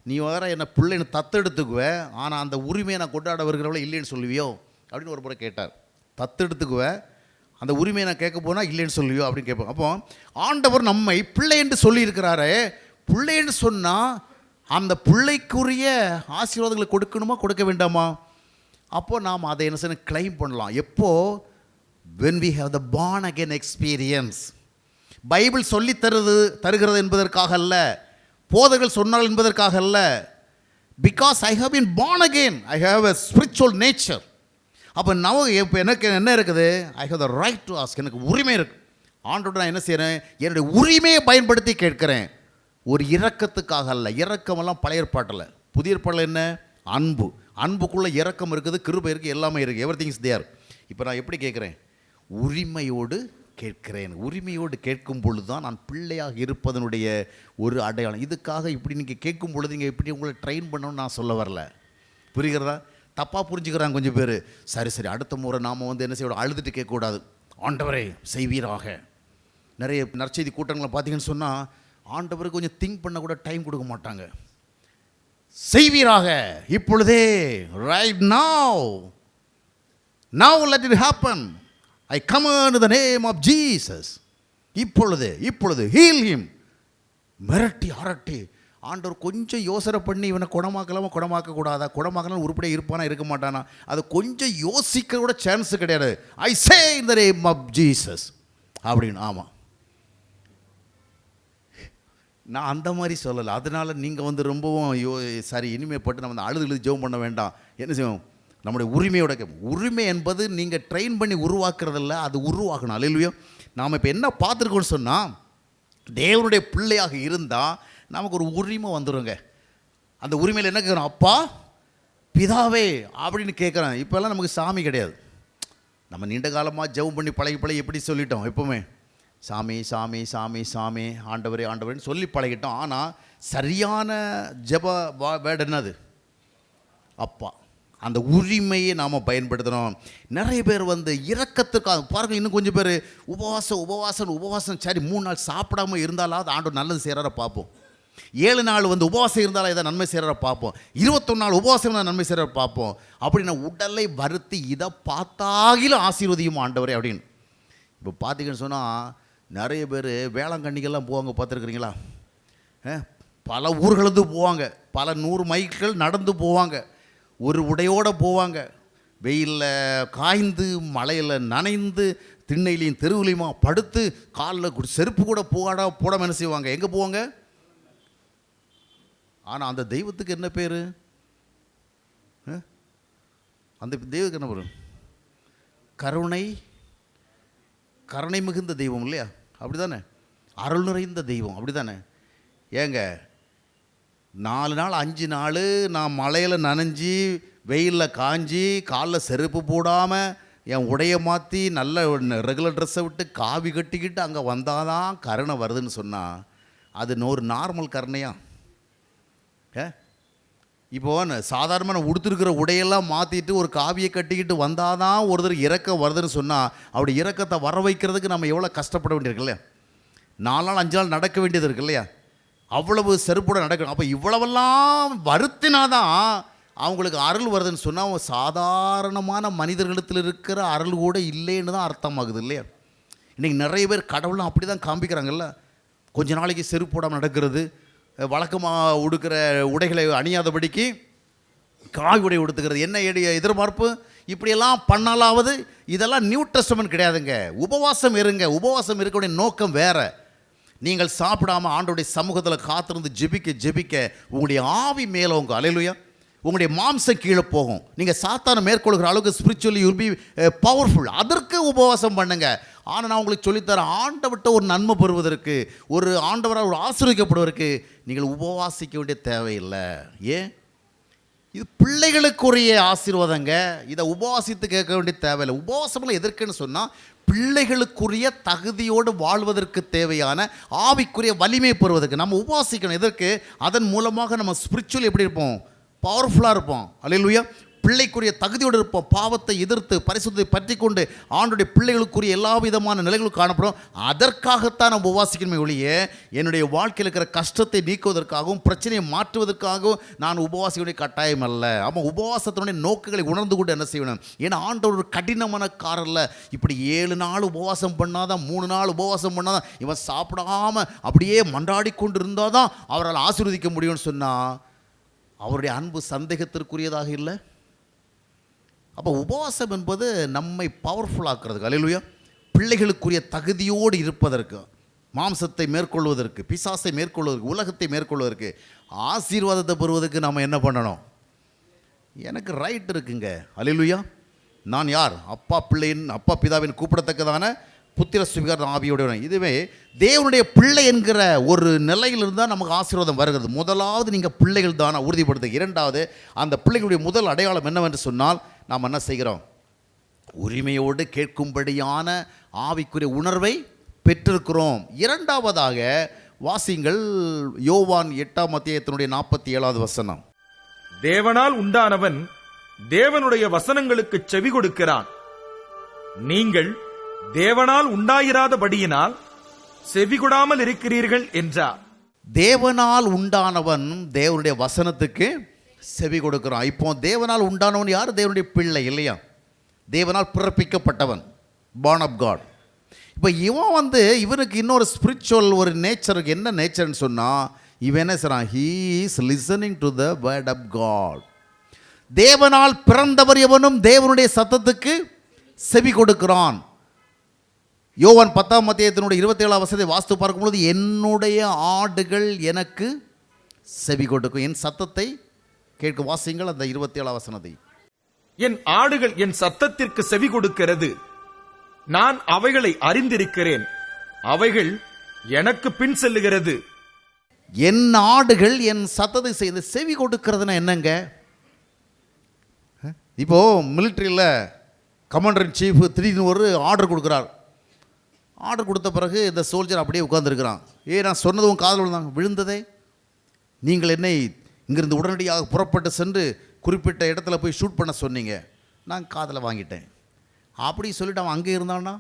நீ வேற என்னை பிள்ளைன்னு தத்து எடுத்துக்குவேன், ஆனால் அந்த உரிமையை நான் கொண்டாட வருகிறவளை இல்லைன்னு சொல்லுவியோ அப்படின்னு ஒரு முறை கேட்டார். தத்து எடுத்துக்குவேன், அந்த உரிமையை நான் கேட்க போனால் இல்லைன்னு சொல்லுவியோ அப்படின்னு கேட்போம். அப்போ ஆண்டவர் நம்மை பிள்ளை என்று சொல்லியிருக்கிறாரு. பிள்ளை என்று சொன்னால் அந்த பிள்ளைக்குரிய ஆசீர்வாதங்களை கொடுக்கணுமா கொடுக்க வேண்டாமா? அப்போது நாம் அதை என்ன செய்ய கிளைம் பண்ணலாம். எப்போது? when we have the born again experience. Bible சொல்லி தருகிறது என்பதற்காக அல்ல, போதர்கள் சொன்னால் என்பதற்காக அல்ல. Because I have been born again, I have a spiritual nature. அப்போ இப்போ எனக்கு என்ன இருக்குது? I have the right to ask. எனக்கு உரிமை இருக்குது. ஆண்டோட நான் என்ன செய்கிறேன்? என்னுடைய உரிமையை பயன்படுத்தி கேட்குறேன். ஒரு இரக்கத்துக்காக அல்ல. இரக்கமெல்லாம் பழைய ஏற்பாட்டில். புதிய ஏற்பாட்டில் என்ன? அன்பு. அன்புக்குள்ளே இரக்கம் இருக்குது, கிருபை இருக்குது, எல்லாமே இருக்குது. Everything is there. இப்போ நான் எப்படி கேட்குறேன்? உரிமையோடு கேட்கிறேன். உரிமையோடு கேட்கும் பொழுது தான் நான் பிள்ளையாக இருப்பதனுடைய ஒரு அடையாளம். இதுக்காக இப்படி நீங்கள் கேட்கும் பொழுது நீங்கள் இப்படி உங்களை ட்ரெயின் பண்ணணும்னு நான் சொல்ல வரல. புரிகிறதா? தப்பாக புரிஞ்சுக்கிறாங்க கொஞ்சம் பேர். சரி அடுத்த முறை நாம் என்ன செய்யணும், அழுதுட்டு கேட்கக்கூடாது. ஆண்டவரே செய்வீராக. நிறைய நற்செய்தி கூட்டங்களை பார்த்தீங்கன்னு சொன்னால் ஆண்டவருக்கு கொஞ்சம் திங்க் பண்ண கூட டைம் கொடுக்க மாட்டாங்க. செய்வீராக இப்பொழுதே, right now let it happen, I command in the name of Jesus. இப்பொழுது heal him. மிரட்டி அரட்டி ஆண்டவர் கொஞ்சம் யோசனை பண்ணி இவனை குணமாக்கக்கூடாதா, குணமாக்கலாம் உருப்படியாக இருப்பானா இருக்க மாட்டானா, அது கொஞ்சம் யோசிக்கிற கூட சான்ஸ் கிடையாது. ஐ சே இன் த நேம் ஆஃப் ஜீசஸ் அப்படின்னு. ஆமாம், நான் அந்த மாதிரி சொல்லலை. அதனால் நீங்கள் ரொம்பவும் சரி இனிமேல் பட்டு நம்ம அழுது ஜெபம் பண்ண வேண்டாம். என்ன செய்வோம், நம்முடைய உரிமையோட உரிமை என்பது நீங்கள் ட்ரெயின் பண்ணி உருவாக்குறதில்ல, அது உருவாகணும். அல்லேலூயா. நாம் இப்போ என்ன பார்த்துருக்கோன்னு சொன்னால், தேவனுடைய பிள்ளையாக இருந்தால் நமக்கு ஒரு உரிமை வந்துடுங்க. அந்த உரிமையில் என்ன கேட்குறோம், அப்பா பிதாவே அப்படின்னு கேட்குறேன். இப்போல்லாம் நமக்கு சாமி கிடையாது. நம்ம நீண்ட காலமாக ஜெபம் பண்ணி பழகி எப்படி சொல்லிட்டோம், எப்போவுமே சாமி சாமி சாமி சாமி ஆண்டவரே ஆண்டவரேன்னு சொல்லி பழகிட்டோம். ஆனால் சரியான ஜெப வேர்டு என்னது, அப்பா. அந்த உரிமையை நாம் பயன்படுத்தணும். நிறைய பேர் இரக்கத்துக்காக பாருங்கள். இன்னும் கொஞ்சம் பேர் உபவாசம் சரி 3 நாள் சாப்பிடாம இருந்தாலும் ஆண்டவர் நல்லது செய்கிறார பார்ப்போம். 7 நாள் உபவாசம் இருந்தாலும் இதை நன்மை செய்கிறார பார்ப்போம். 21 நாள் உபவாசம் இருந்தால் நன்மை செய்கிறார பார்ப்போம். அப்படின்னா உடலை வருத்தி இதை பார்த்தாகிலும் ஆசீர்வதியும் ஆண்டவரே அப்படின்னு. இப்போ பார்த்தீங்கன்னு சொன்னால் நிறைய பேர் வேளாங்கண்ணிக்கெல்லாம் போவாங்க, பார்த்துருக்குறீங்களா? பல ஊர்களது போவாங்க, பல 100 மைல்கள் நடந்து போவாங்க, ஒரு உடையோடு போவாங்க, வெயிலில் காய்ந்து மழையில் நனைந்து திண்ணையிலையும் தெருவுலையுமா படுத்து காலில் செருப்பு கூட போடாமல் என்ன செய்வாங்க, எங்கே போவாங்க? ஆனால் அந்த தெய்வத்துக்கு என்ன பேர்? அந்த தெய்வத்துக்கு என்ன பேர்? கருணை மிகுந்த தெய்வம் இல்லையா? அப்படி தானே? அருள் நிறைந்த தெய்வம், அப்படி தானே? ஏங்க 4 நாள் 5 நாள் நான் மழையில் நனைஞ்சி வெயிலில் காஞ்சி காலில் செருப்பு போடாமல் என் உடையை மாற்றி நல்ல ரெகுலர் ட்ரெஸ்ஸை விட்டு காவி கட்டிக்கிட்டு அங்கே வந்தால் தான் கருணை வருதுன்னு சொன்னால் அது ஒரு நார்மல் கருணையா? இப்போது சாதாரணமாக உடுத்துருக்கிற உடையெல்லாம் மாற்றிட்டு ஒரு காவியை கட்டிக்கிட்டு வந்தால் தான் ஒருத்தர் இறக்கம் வருதுன்னு சொன்னால் அப்படி இறக்கத்தை வர வைக்கிறதுக்கு நம்ம எவ்வளோ கஷ்டப்பட வேண்டியிருக்கு இல்லையா? 4 நாள் 5 நாள் நடக்க வேண்டியது இருக்கு இல்லையா? அவ்வளவு செருப்போட நடக்கணும். அப்போ இவ்வளவெல்லாம் வருத்தினாதான் அவங்களுக்கு அருள் வருதுன்னு சொன்னால் அவங்க சாதாரணமான மனிதர்களிடத்தில் இருக்கிற அருள் கூட இல்லைன்னு தான் அர்த்தமாகுது இல்லையா? இன்றைக்கி நிறைய பேர் கடவுளும் அப்படி தான் காண்பிக்கிறாங்கல்ல. கொஞ்ச நாளைக்கு செருப்பு போடாமல் நடக்கிறது, வழக்கமாக உடுக்கிற உடைகளை அணியாதபடிக்கு காய் உடை உடுத்துக்கிறது, என்ன எதிர்பார்ப்பு? இப்படியெல்லாம் பண்ணாலாவது இதெல்லாம் நியூ டெஸ்டமென்ட் கிடையாதுங்க. உபவாசம் இருக்க வேண்டிய நோக்கம் வேறு. நீங்கள் சாப்பிடாமல் ஆண்டவருடைய சமூகத்தில் காத்திருந்து ஜெபிக்க உங்களுடைய ஆவி மேலே உங்கள் அல்லேலூயா, உங்களுடைய மாம்சம் கீழே போகும். நீங்கள் சாத்தானை மேற்கொள்கிற அளவுக்கு ஸ்பிரிச்சுவலி யூல் பி பவர்ஃபுல். அதற்கு உபவாசம் பண்ணுங்க. ஆனால் நான் உங்களுக்கு சொல்லித்தரேன், ஆண்டவர்கிட்ட ஒரு நன்மை பெறுவதற்கு, ஒரு ஆண்டவரால் ஒரு ஆசீர்வதிக்கப்படுவதற்கு நீங்கள் உபவாசிக்க வேண்டிய தேவையில்லை. ஏன்? இது பிள்ளைகளுக்குரிய ஆசீர்வாதங்க. இதை உபவாசித்து கேட்க வேண்டிய தேவையில்லை. உபவாசம்லாம் எதற்குன்னு சொன்னால் பிள்ளைகளுக்குரிய தகுதியோடு வாழ்வதற்கு தேவையான ஆவிக்குரிய வலிமை பெறுவதற்கு நம்ம உபவாசிக்கணும். எதற்கு? அதன் மூலமாக நம்ம ஸ்பிரிச்சுவலி எப்படி இருப்போம்? பவர்ஃபுல்லாக இருப்போம். அல்லேலூயா. பிள்ளைக்குரிய தகுதியோடு இருப்போம். பாவத்தை எதிர்த்து பரிசுத்தத்தை பற்றி கொண்டு ஆண்டுடைய பிள்ளைகளுக்குரிய எல்லா விதமான நிலைகளும் காணப்படும். அதற்காகத்தான் நம்ம உபவாசிக்கணுமே ஒழிய என்னுடைய வாழ்க்கையில் இருக்கிற கஷ்டத்தை நீக்குவதற்காகவும் பிரச்சனையை மாற்றுவதற்காகவும் நான் உபவாசிக்கக்கூடிய கட்டாயம் அல்ல. ஆமாம், உபவாசத்தினுடைய நோக்கங்களை உணர்ந்து கொண்டு என்ன செய்யணும்? ஏன்னா ஆண்டவர் ஒரு கடினமான காரில் இப்படி 7 நாள் உபவாசம் பண்ணாதான், 3 நாள் உபவாசம் பண்ணாதான், இவன் சாப்பிடாமல் அப்படியே மன்றாடி கொண்டு இருந்தால் தான் அவரால் ஆசீர்வதிக்க முடியும்னு சொன்னால் அவருடைய அன்பு சந்தேகத்திற்குரியதாக இல்லை. அப்போ உபவாசம் என்பது நம்மை பவர்ஃபுல்லாக்குறதுக்கு, அல்லேலூயா, பிள்ளைகளுக்குரிய தகுதியோடு இருப்பதற்கு, மாம்சத்தை மேற்கொள்வதற்கு, பிசாசை மேற்கொள்வதற்கு, உலகத்தை மேற்கொள்வதற்கு, ஆசீர்வாதத்தை பெறுவதற்கு நாம் என்ன பண்ணணும்? எனக்கு ரைட் இருக்குங்க. அல்லேலூயா. நான் யார்? அப்பா பிதாவின் கூப்பிடத்தக்கதான புத்திர சுவிகார ஆவியோட. இதுவே தேவனுடைய பிள்ளை என்கிற ஒரு நிலையிலிருந்து தான் நமக்கு ஆசீர்வாதம் வருகிறது. முதலாவது நீங்கள் பிள்ளைகள் தானே உறுதிப்படுத்த. 2வது அந்த பிள்ளைகளுடைய முதல் அடையாளம் என்னவென்று சொன்னால் நாம் என்ன செய்கிறோம்? உரிமையோடு கேட்கும்படியான ஆவிக்குரிய உணர்வை பெற்றிருக்கிறோம். இரண்டாவதாக வாசிங்கள் யோவான் 8ஆம் அத்தியாயத்தினுடைய 47வது வசனம். தேவனால் உண்டானவன் தேவனுடைய வசனங்களுக்கு செவி கொடுக்கிறான். நீங்கள் தேவனால் உண்டாயிராதபடியினால் செவிகொடாமல் இருக்கிறீர்கள் என்றார். தேவனால் உண்டானவன் தேவனுடைய வசனத்துக்கு செவி கொடுக்கிறான். இப்போ தேவனால் உண்டானவன் யார்? தேவனுடைய பிள்ளை இல்லையா? தேவனால் பிறப்பிக்கப்பட்டவன், born of God. இப்போ இவனுக்கு இன்னொரு ஸ்பிரிச்சுவல் ஒரு நேச்சருக்கு என்ன நேச்சர்னு சொன்னால், இவன் என்ன செய்றான்? he is listening to the word of God. தேவனால் பிறந்தவர் எவனும் தேவனுடைய சத்தத்துக்கு செவி கொடுக்கிறான். யோவான் 10ஆம் அத்தியாயத்தினுடைய 27ஆம் வசனத்தை வாஸ்து பார்க்கும்பொழுது, என்னுடைய ஆடுகள் எனக்கு செவி கொடுக்கும், என் சத்தத்தை கேட்கும். வாசிங்கள் அந்த 27ஆம் வசனத்தை. என் ஆடுகள் என் சத்தத்திற்கு செவி கொடுக்கிறது. நான் அவைகளை அறிந்திருக்கிறேன், அவைகள் எனக்கு பின் செல்லுகிறது. என் ஆடுகள் என் சத்தத்தை செய்து செவி கொடுக்கிறதுனா என்னங்க? இப்போ மிலிட்ரியில் கமாண்டர் இன் சீஃப் திடீர்னு ஒரு ஆர்டர் கொடுக்குறார். ஆர்டர் கொடுத்த பிறகு இந்த சோல்ஜர் அப்படியே உட்கார்ந்துருக்கிறான். நான் சொன்னதும் காதல் விழுந்தாங்க. விழுந்ததே, நீங்கள் என்னை இங்கிருந்து உடனடியாக புறப்பட்டு சென்று குறிப்பிட்ட இடத்துல போய் ஷூட் பண்ண சொன்னீங்க, நான் காதில் வாங்கிட்டேன் அப்படி சொல்லிட்டு அவன் அங்கே இருந்தான்னா,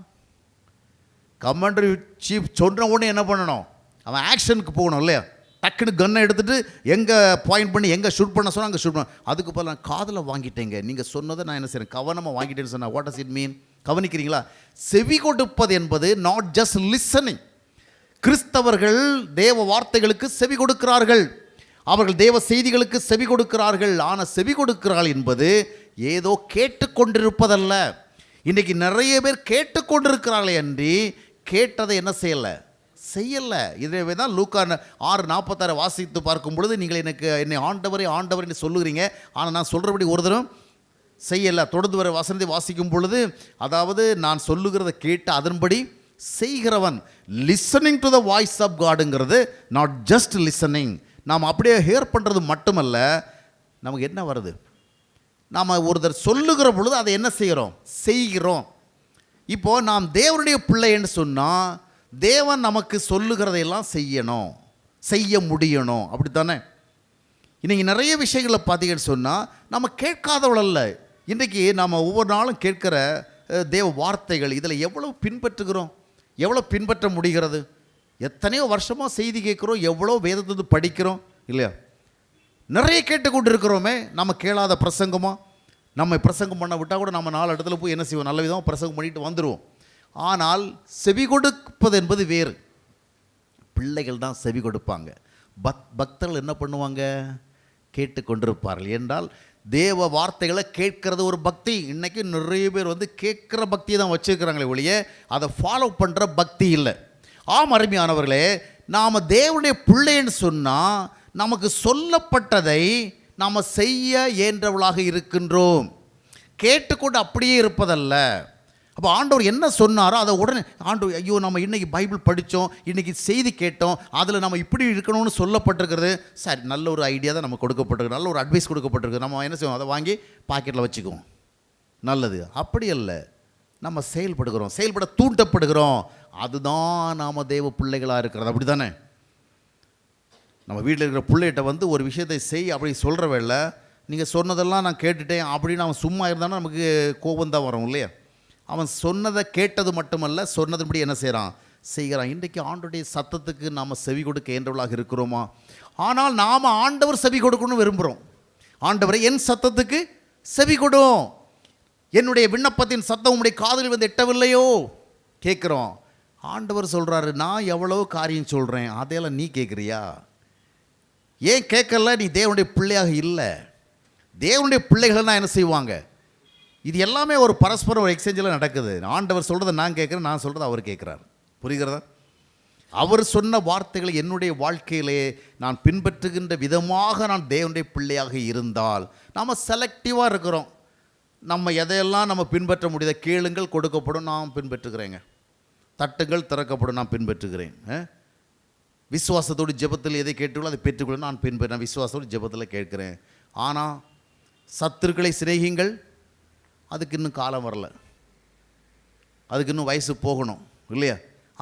கமாண்டர் சீஃப் சொன்ன உடனே என்ன பண்ணணும்? அவன் ஆக்ஷனுக்கு போகணும் இல்லையா? டக்குன்னு கன்னை எடுத்துகிட்டு எங்கே பாயிண்ட் பண்ணி எங்கே ஷூட் பண்ண சொன்னால் அங்கே ஷூட் பண்ண. அதுக்கு பதில் நான் காதில் வாங்கிட்டேங்க, நீங்கள் சொன்னதை நான் என்ன செய்கிறேன், கவனமாக வாங்கிட்டேன்னு சொன்னேன். What does it mean? கவனிக்கிறீங்களா? செவி கொடுப்பது என்பது நாட் ஜஸ்ட் லிசனிங். கிறிஸ்தவர்கள் தேவ வார்த்தைகளுக்கு செவி கொடுக்கிறார்கள், அவர்கள் தேவ செய்திகளுக்கு செவி கொடுக்கிறார்கள். ஆனால் செவி கொடுக்கிறார்கள் என்பது ஏதோ கேட்டுக்கொண்டிருப்பதல்ல. இன்றைக்கி நிறைய பேர் கேட்டுக்கொண்டிருக்கிறார்களே அன்றி கேட்டதை என்ன செய்யலை. இதுவே தான் லூக்கா 6:46 வாசித்து பார்க்கும் பொழுது, நீங்கள் என்னை ஆண்டவரே ஆண்டவர் என்று சொல்லுகிறீங்க, ஆனால் நான் சொல்கிறபடி ஒரு தரம் செய்யலை. தொடர்ந்து வர வசனத்தை வாசிக்கும் பொழுது, அதாவது நான் சொல்லுகிறத கேட்டு அதன்படி செய்கிறவன். Listening to the voice of காடுங்கிறது நாட் ஜஸ்ட் லிசனிங். நாம் அப்படியே ஹியர் பண்ணுறது மட்டுமல்ல, நமக்கு என்ன வருது? நாம் ஒருத்தர் சொல்லுகிற பொழுது அதை என்ன செய்கிறோம். இப்போது நாம் தேவனுடைய பிள்ளைன்னு சொன்னால், தேவன் நமக்கு சொல்லுகிறதையெல்லாம் செய்ய முடியணும். அப்படித்தானே? இன்றைக்கி நிறைய விஷயங்களை பார்த்தீங்கன்னு சொன்னால், நம்ம கேட்காதவள் அல்ல. இன்றைக்கி நாம் ஒவ்வொரு நாளும் கேட்குற தேவ வார்த்தைகள் இதில் எவ்வளோ பின்பற்றுகிறோம், எவ்வளோ பின்பற்ற முடிகிறது? எத்தனையோ வருஷமாக செய்தி கேட்குறோம், எவ்வளோ வேதத்தை படிக்கிறோம் இல்லையா? நிறைய கேட்டுக்கொண்டு இருக்கிறோமே. நம்ம கேளாத பிரசங்கமாக, நம்ம பிரசங்கம் பண்ண விட்டால் கூட நம்ம 4 இடத்துல போய் என்ன செய்வோம், நல்ல விதமாக பிரசங்கம் பண்ணிட்டு வந்துடுவோம். ஆனால் செவி கொடுப்பது என்பது வேறு. பிள்ளைகள் தான் செவி கொடுப்பாங்க. பக்தர்கள் என்ன பண்ணுவாங்க? கேட்டுக்கொண்டிருப்பார்கள். என்றால் தேவ வார்த்தைகளை கேட்கறது ஒரு பக்தி. இன்றைக்கி நிறைய பேர் கேட்குற பக்தியை தான் வச்சுருக்கிறாங்களே ஒழிய அதை ஃபாலோ பண்ணுற பக்தி இல்லை. ஆம் அருமையானவர்களே, நாம் தேவனுடைய பிள்ளைன்னு சொன்னால் நமக்கு சொல்லப்பட்டதை நாம் செய்ய இயன்றவளாக இருக்கின்றோம். கேட்டுக்கொண்டு அப்படியே இருப்பதல்ல. அப்போ ஆண்டவர் என்ன சொன்னாரோ அதை உடனே ஆண்டவர், ஐயோ நம்ம இன்றைக்கி பைபிள் படித்தோம், இன்றைக்கி செய்தி கேட்டோம், அதில் நம்ம இப்படி இருக்கணும்னு சொல்லப்பட்டிருக்கிறது. சரி, நல்ல ஒரு ஐடியா தான் நமக்கு கொடுக்கப்பட்டிருக்கு, நல்ல ஒரு அட்வைஸ் கொடுக்கப்பட்டிருக்கு. நம்ம என்ன செய்வோம்? அதை வாங்கி பாக்கெட்டில் வச்சுக்குவோம். நல்லது. அப்படி அல்ல, நம்ம செயல்பட தூண்டப்படுகிறோம். அதுதான் நாம் தேவ பிள்ளைகளாக இருக்கிறது. அப்படி தானே? நம்ம வீட்டில் இருக்கிற பிள்ளைகிட்ட ஒரு விஷயத்தை அப்படி சொல்கிற வேலை, நீங்கள் சொன்னதெல்லாம் நான் கேட்டுட்டேன் அப்படின்னு அவன் சும்மா இருந்தானா நமக்கு கோபம் தான் வரும் இல்லையா? அவன் சொன்னதை கேட்டது மட்டுமல்ல, சொன்னதுபடி என்ன செய்கிறான். இன்றைக்கு ஆண்டவருடைய சத்தத்துக்கு நாம் செவி கொடுக்க இயன்றவர்களாக இருக்கிறோமா? ஆனால் நாம் ஆண்டவர் செவி கொடுக்கணும்னு விரும்புகிறோம். ஆண்டவரை என் சத்தத்துக்கு செவி கொடும், என்னுடைய விண்ணப்பத்தின் சத்தம் உங்களுடைய காதில் எட்டவில்லையோ கேட்குறோம். ஆண்டவர் சொல்கிறாரு, நான் எவ்வளோ காரியம் சொல்கிறேன், அதையெல்லாம் நீ கேட்குறியா? ஏன் கேட்கல? நீ தேவனுடைய பிள்ளையாக இல்லை. தேவனுடைய பிள்ளைகள்லாம் என்ன செய்வாங்க? இது எல்லாமே ஒரு பரஸ்பரம் ஒரு எக்ஸ்சேஞ்சில் நடக்குது. ஆண்டவர் சொல்கிறத நான் கேட்குறேன், நான் சொல்கிறத அவர் கேட்குறார். புரிகிறதா? அவர் சொன்ன வார்த்தைகளை என்னுடைய வாழ்க்கையிலே நான் பின்பற்றுகின்ற விதமாக நான் தேவனுடைய பிள்ளையாக இருந்தால், நாம் செலக்டிவாக இருக்கிறோம். நம்ம எதையெல்லாம் நம்ம பின்பற்ற முடியாத, கேளுங்கள் கொடுக்கப்படும், நான் பின்பற்றுகிறேங்க. தட்டுங்கள் திறக்கப்படும், நான் பின்பற்றுகிறேன். விசுவாசத்தோடு ஜெபத்தில் எதை கேட்டுகளோ அதை பெற்றுக்கொள்ள நான் விசுவாசத்தோடு ஜெபத்தில் கேட்குறேன். ஆனால் சத்துருக்களை சிநேகிங்கள், அதுக்கு இன்னும் காலம் வரல. அதுக்கு இன்னும் வயசு போகணும் இல்லையா?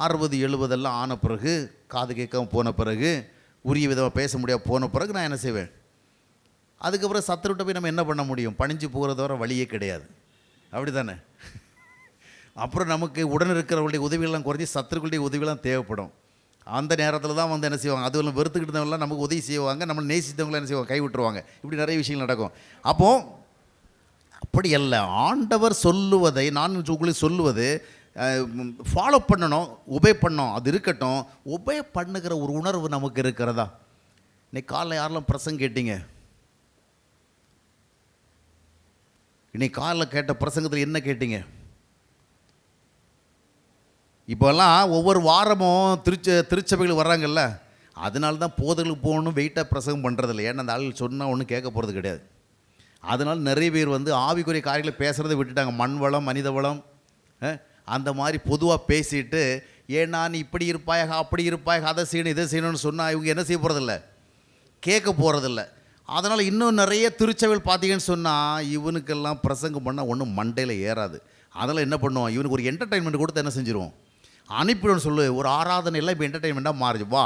60-70 ஆன பிறகு, காது கேட்காம போன பிறகு, உரிய விதமாக பேச முடியாது போன பிறகு நான் என்ன செய்வேன்? அதுக்கப்புறம் சத்துருட்ட போய் நம்ம என்ன பண்ண முடியும்? பணிஞ்சு போகிறத வர வழியே கிடையாது. அப்படி தானே? அப்புறம் நமக்கு உடன் இருக்கிறவங்களுடைய உதவிகள்லாம் குறைஞ்சி சத்துருக்களுடைய உதவிகள்லாம் தேவைப்படும். அந்த நேரத்தில் தான் வந்து என்ன செய்வாங்க? அதுவெல்லாம் வெறுத்துக்கிட்டு இருந்தவங்களாம் நமக்கு உதவி செய்வாங்க, நம்மளை நேசித்தவங்களாம் என்ன செய்வாங்க? கை விட்டுருவாங்க. இப்படி நிறைய விஷயங்கள் நடக்கும். அப்போது அப்படி அல்ல. ஆண்டவர் சொல்லுவதை நான் உங்களுக்கு சொல்லுவது ஃபாலோ பண்ணணும், ஒபே பண்ணணும், அது இருக்கட்டும். ஒபே பண்ணுகிற ஒரு உணர்வு நமக்கு இருக்கிறதா? இன்னைக்கு காலைல யாரெல்லாம் பிரசங்கம் கேட்டீங்க? இன்னைக்கு காலைல கேட்ட பிரசங்கத்தில் என்ன கேட்டீங்க? இப்போல்லாம் ஒவ்வொரு வாரமும் திருச்சபைகள் வர்றாங்கல்ல, அதனால தான் போதர்களுக்கு போகணும் வெயிட்டாக பிரசங்கம் பண்ணுறதில்ல. ஏன்னா அந்த ஆள் சொன்னால் ஒன்றும் கேட்க போகிறது கிடையாது. அதனால் நிறைய பேர் வந்து ஆவிக்குரிய காரியங்களை பேசுகிறத விட்டுட்டாங்க. மண் வளம், மனித வளம், அந்த மாதிரி பொதுவாக பேசிட்டு, ஏன்னா நீ இப்படி இருப்பாயாக, அப்படி இருப்பாயாக, அதை செய்யணும், இதை செய்யணும்னு சொன்னால் இவங்க என்ன செய்ய போகிறதில்ல? கேட்க போகிறதில்ல. அதனால் இன்னும் நிறைய திருச்சபைகள் பார்த்தீங்கன்னு சொன்னால் இவனுக்கெல்லாம் பிரசங்கம் பண்ணால் ஒன்றும் மண்டையில் ஏறாது. அதனால் என்ன பண்ணுவோம்? இவனுக்கு ஒரு என்டர்டெயின்மெண்ட் கொடுத்து என்ன செஞ்சிருவோம்? அனுப்பிடுவோன்னு சொல்லு. ஒரு ஆராதனை எல்லாம் இப்போ என்டர்டெயின்மெண்ட்டாக மாறுது. வா,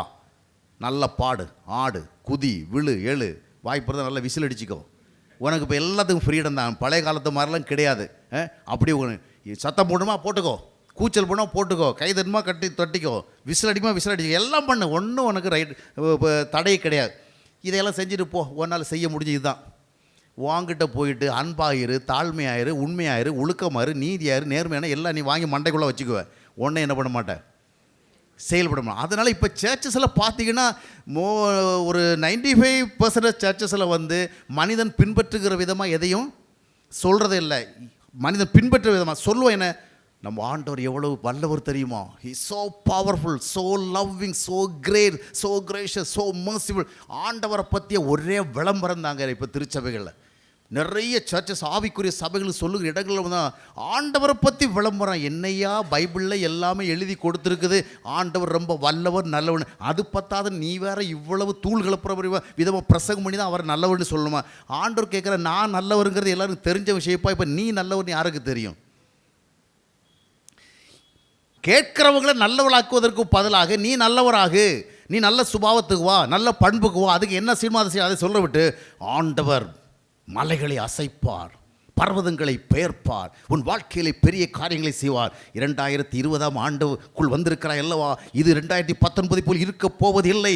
நல்லா பாடு, ஆடு, குதி, விழு, எழு, வாய்ப்பு தான் நல்லா விசில் அடிச்சிக்கோ. உனக்கு இப்போ எல்லாத்துக்கும் ஃப்ரீடம் தான். பழைய காலத்து மாதிரிலாம் கிடையாது. அப்படி சத்தம் போடணுமா போட்டுக்கோ, கூச்சல் போனால் போட்டுக்கோ, கை தட்டுமா தட்டிக்கோ, விசில் அடிக்குமா விசில் அடிக்கோ, எல்லாம் பண்ணு. ஒன்றும் உனக்கு தடை கிடையாது. இதையெல்லாம் செஞ்சுட்டு போ, ஒன்றால் செய்ய முடிஞ்சு. இதுதான். வாங்கிட்ட போயிட்டு அன்பாயிரு, தாழ்மையாயிரு, உண்மையாயிரு, ஒழுக்கமாயிரு, நீதியாயிரு, நேர்மையான எல்லாம் நீ வாங்கி மண்டைக்குள்ளே வச்சுக்குவேன். ஒன்றை என்ன பண்ண மாட்டேன்? செயல்படணும். அதனால் இப்போ சர்ச்சஸில் பார்த்தீங்கன்னா ஒரு 95% சர்ச்சஸில் வந்து மனிதன் பின்பற்றுகிற விதமாக எதையும் சொல்கிறதே இல்லை. மனிதன் பின்பற்ற விதமாக சொல்லுவோம். என்ன? நம்ம ஆண்டவர் எவ்வளவு வல்லவர் தெரியுமா? He so powerful, so loving, so great, so gracious, so merciful. ஆண்டவரை பற்றிய ஒரே விளம்பரம் தாங்க இப்போ திருச்சபைகளில். நிறைய சர்ச்சஸ், ஆவிக்குரிய சபைகள் சொல்லுகிற இடங்களில் தான் ஆண்டவரை பற்றி விளம்பரம். என்னையா பைபிளில் எல்லாமே எழுதி கொடுத்துருக்குது, ஆண்டவர் ரொம்ப வல்லவர், நல்லவன். அது பத்தாத நீ வேற இவ்வளவு தூள் கிளப்புற விதமாக பிரசங்கம் பண்ணி தான் அவர் நல்லவர்னு சொல்லணுமா? ஆண்டவர் கேட்குற நான் நல்லவருங்கிறது எல்லாருக்கும் தெரிஞ்ச விஷயப்பா. இப்போ நீ நல்லவர்னு யாருக்கு தெரியும்? கேட்கிறவங்களை நல்லவளாக்குவதற்கு பதிலாக நீ நல்லவராகு, நீ நல்ல சுபாவத்துக்கு வா, நல்ல பண்புக்கு வா, அதுக்கு என்ன செய்யணுமோ அதை செய்ய, அதை சொல்ல விட்டு ஆண்டவர் மலைகளை அசைப்பார், பர்வதங்களை பெயர்ப்பார், உன் வாழ்க்கையிலே பெரிய காரியங்களை செய்வார். 2020ஆம் ஆண்டுக்குள் வந்திருக்கிறாய் அல்லவா? இது 2019 போல் இருக்க போவதில்லை.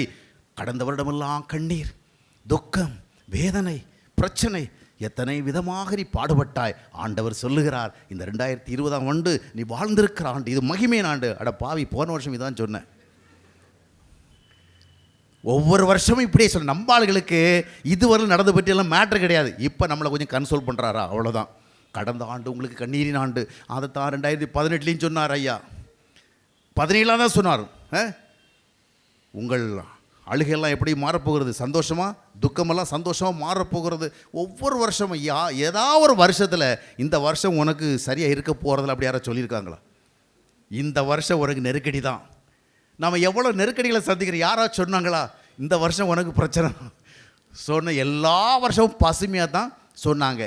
கடந்த வருடமெல்லாம் கண்ணீர், துக்கம், வேதனை, பிரச்சனை, எத்தனை விதமாக நீ பாடுபட்டாய். ஆண்டவர் சொல்லுகிறார், இந்த 2020ஆம் ஆண்டு நீ வாழ்ந்திருக்கிற ஆண்டு, இது மகிமையின் ஆண்டு. அட பாவி, போன வருஷம் இதான் சொன்னேன். ஒவ்வொரு வருஷமும் இப்படியே சொல்ல. நம்ம ஆளுகளுக்கு இதுவரை நடந்து பற்றியெல்லாம் மேட்ரு கிடையாது. இப்போ நம்மளை கொஞ்சம் கன்சோல் பண்ணுறாரா, அவ்வளோதான். கடந்த ஆண்டு உங்களுக்கு கண்ணீரின் ஆண்டு, அதை தான் 2018 சொன்னார் ஐயா. 17 தான் சொன்னார். உங்கள் அழுகையெல்லாம் எப்படி மாறப்போகிறது? சந்தோஷமாக, துக்கமெல்லாம் சந்தோஷமாக மாறப்போகிறது. ஒவ்வொரு வருஷமும் ஏதாவது ஒரு வருஷத்தில் இந்த வருஷம் உனக்கு சரியாக இருக்க போகிறதில்ல அப்படி யாராவது சொல்லியிருக்காங்களா? இந்த வருஷம் உனக்கு நெருக்கடி தான். நம்ம எவ்வளோ நெருக்கடிகளை சந்திக்கிறோம். யாராவது சொன்னாங்களா இந்த வருஷம் உனக்கு பிரச்சனை? சொன்ன எல்லா வருஷமும் பசுமையாக தான் சொன்னாங்க.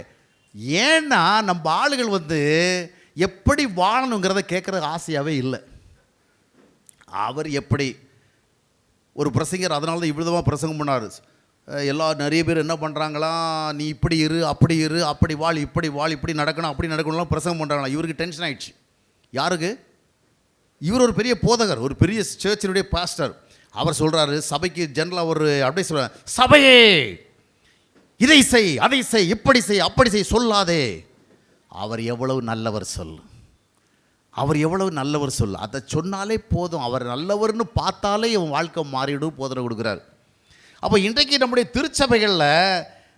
ஏன்னா நம்ம ஆளுகள் வந்து எப்படி வாழணுங்கிறத கேட்குறது ஆசையாகவே இல்லை. அவர் எப்படி ஒரு பிரசங்கர், அதனால தான் இவ்விதமாக பிரசங்கம் பண்ணார். நிறைய பேர் என்ன பண்ணுறாங்களா, நீ இப்படி இரு, அப்படி இரு, அப்படி வாழ், இப்படி வாழ், இப்படி நடக்கணும், அப்படி நடக்கணும்லாம் பிரசங்கம் பண்ணுறாங்களா. இவருக்கு டென்ஷன் ஆயிடுச்சு. யாருக்கு? இவர் ஒரு பெரிய போதகர், ஒரு பெரிய சர்ச்சினுடைய பாஸ்டர். அவர் சொல்கிறாரு சபைக்கு ஜெனரலாக ஒரு அப்படியே சொல்கிறார், சபையே இதை செய், அதை செய், இப்படி செய், அப்படி செய் சொல்லாதே. அவர் எவ்வளவு நல்லவர் சொல், அவர் எவ்வளவு நல்லவர் சொல், அதை சொன்னாலே போதும். அவர் நல்லவர்னு பார்த்தாலே இவன் வாழ்க்கை மாறிவிடும் போதனை கொடுக்குறார். அப்போ இன்றைக்கு நம்முடைய திருச்சபைகளில்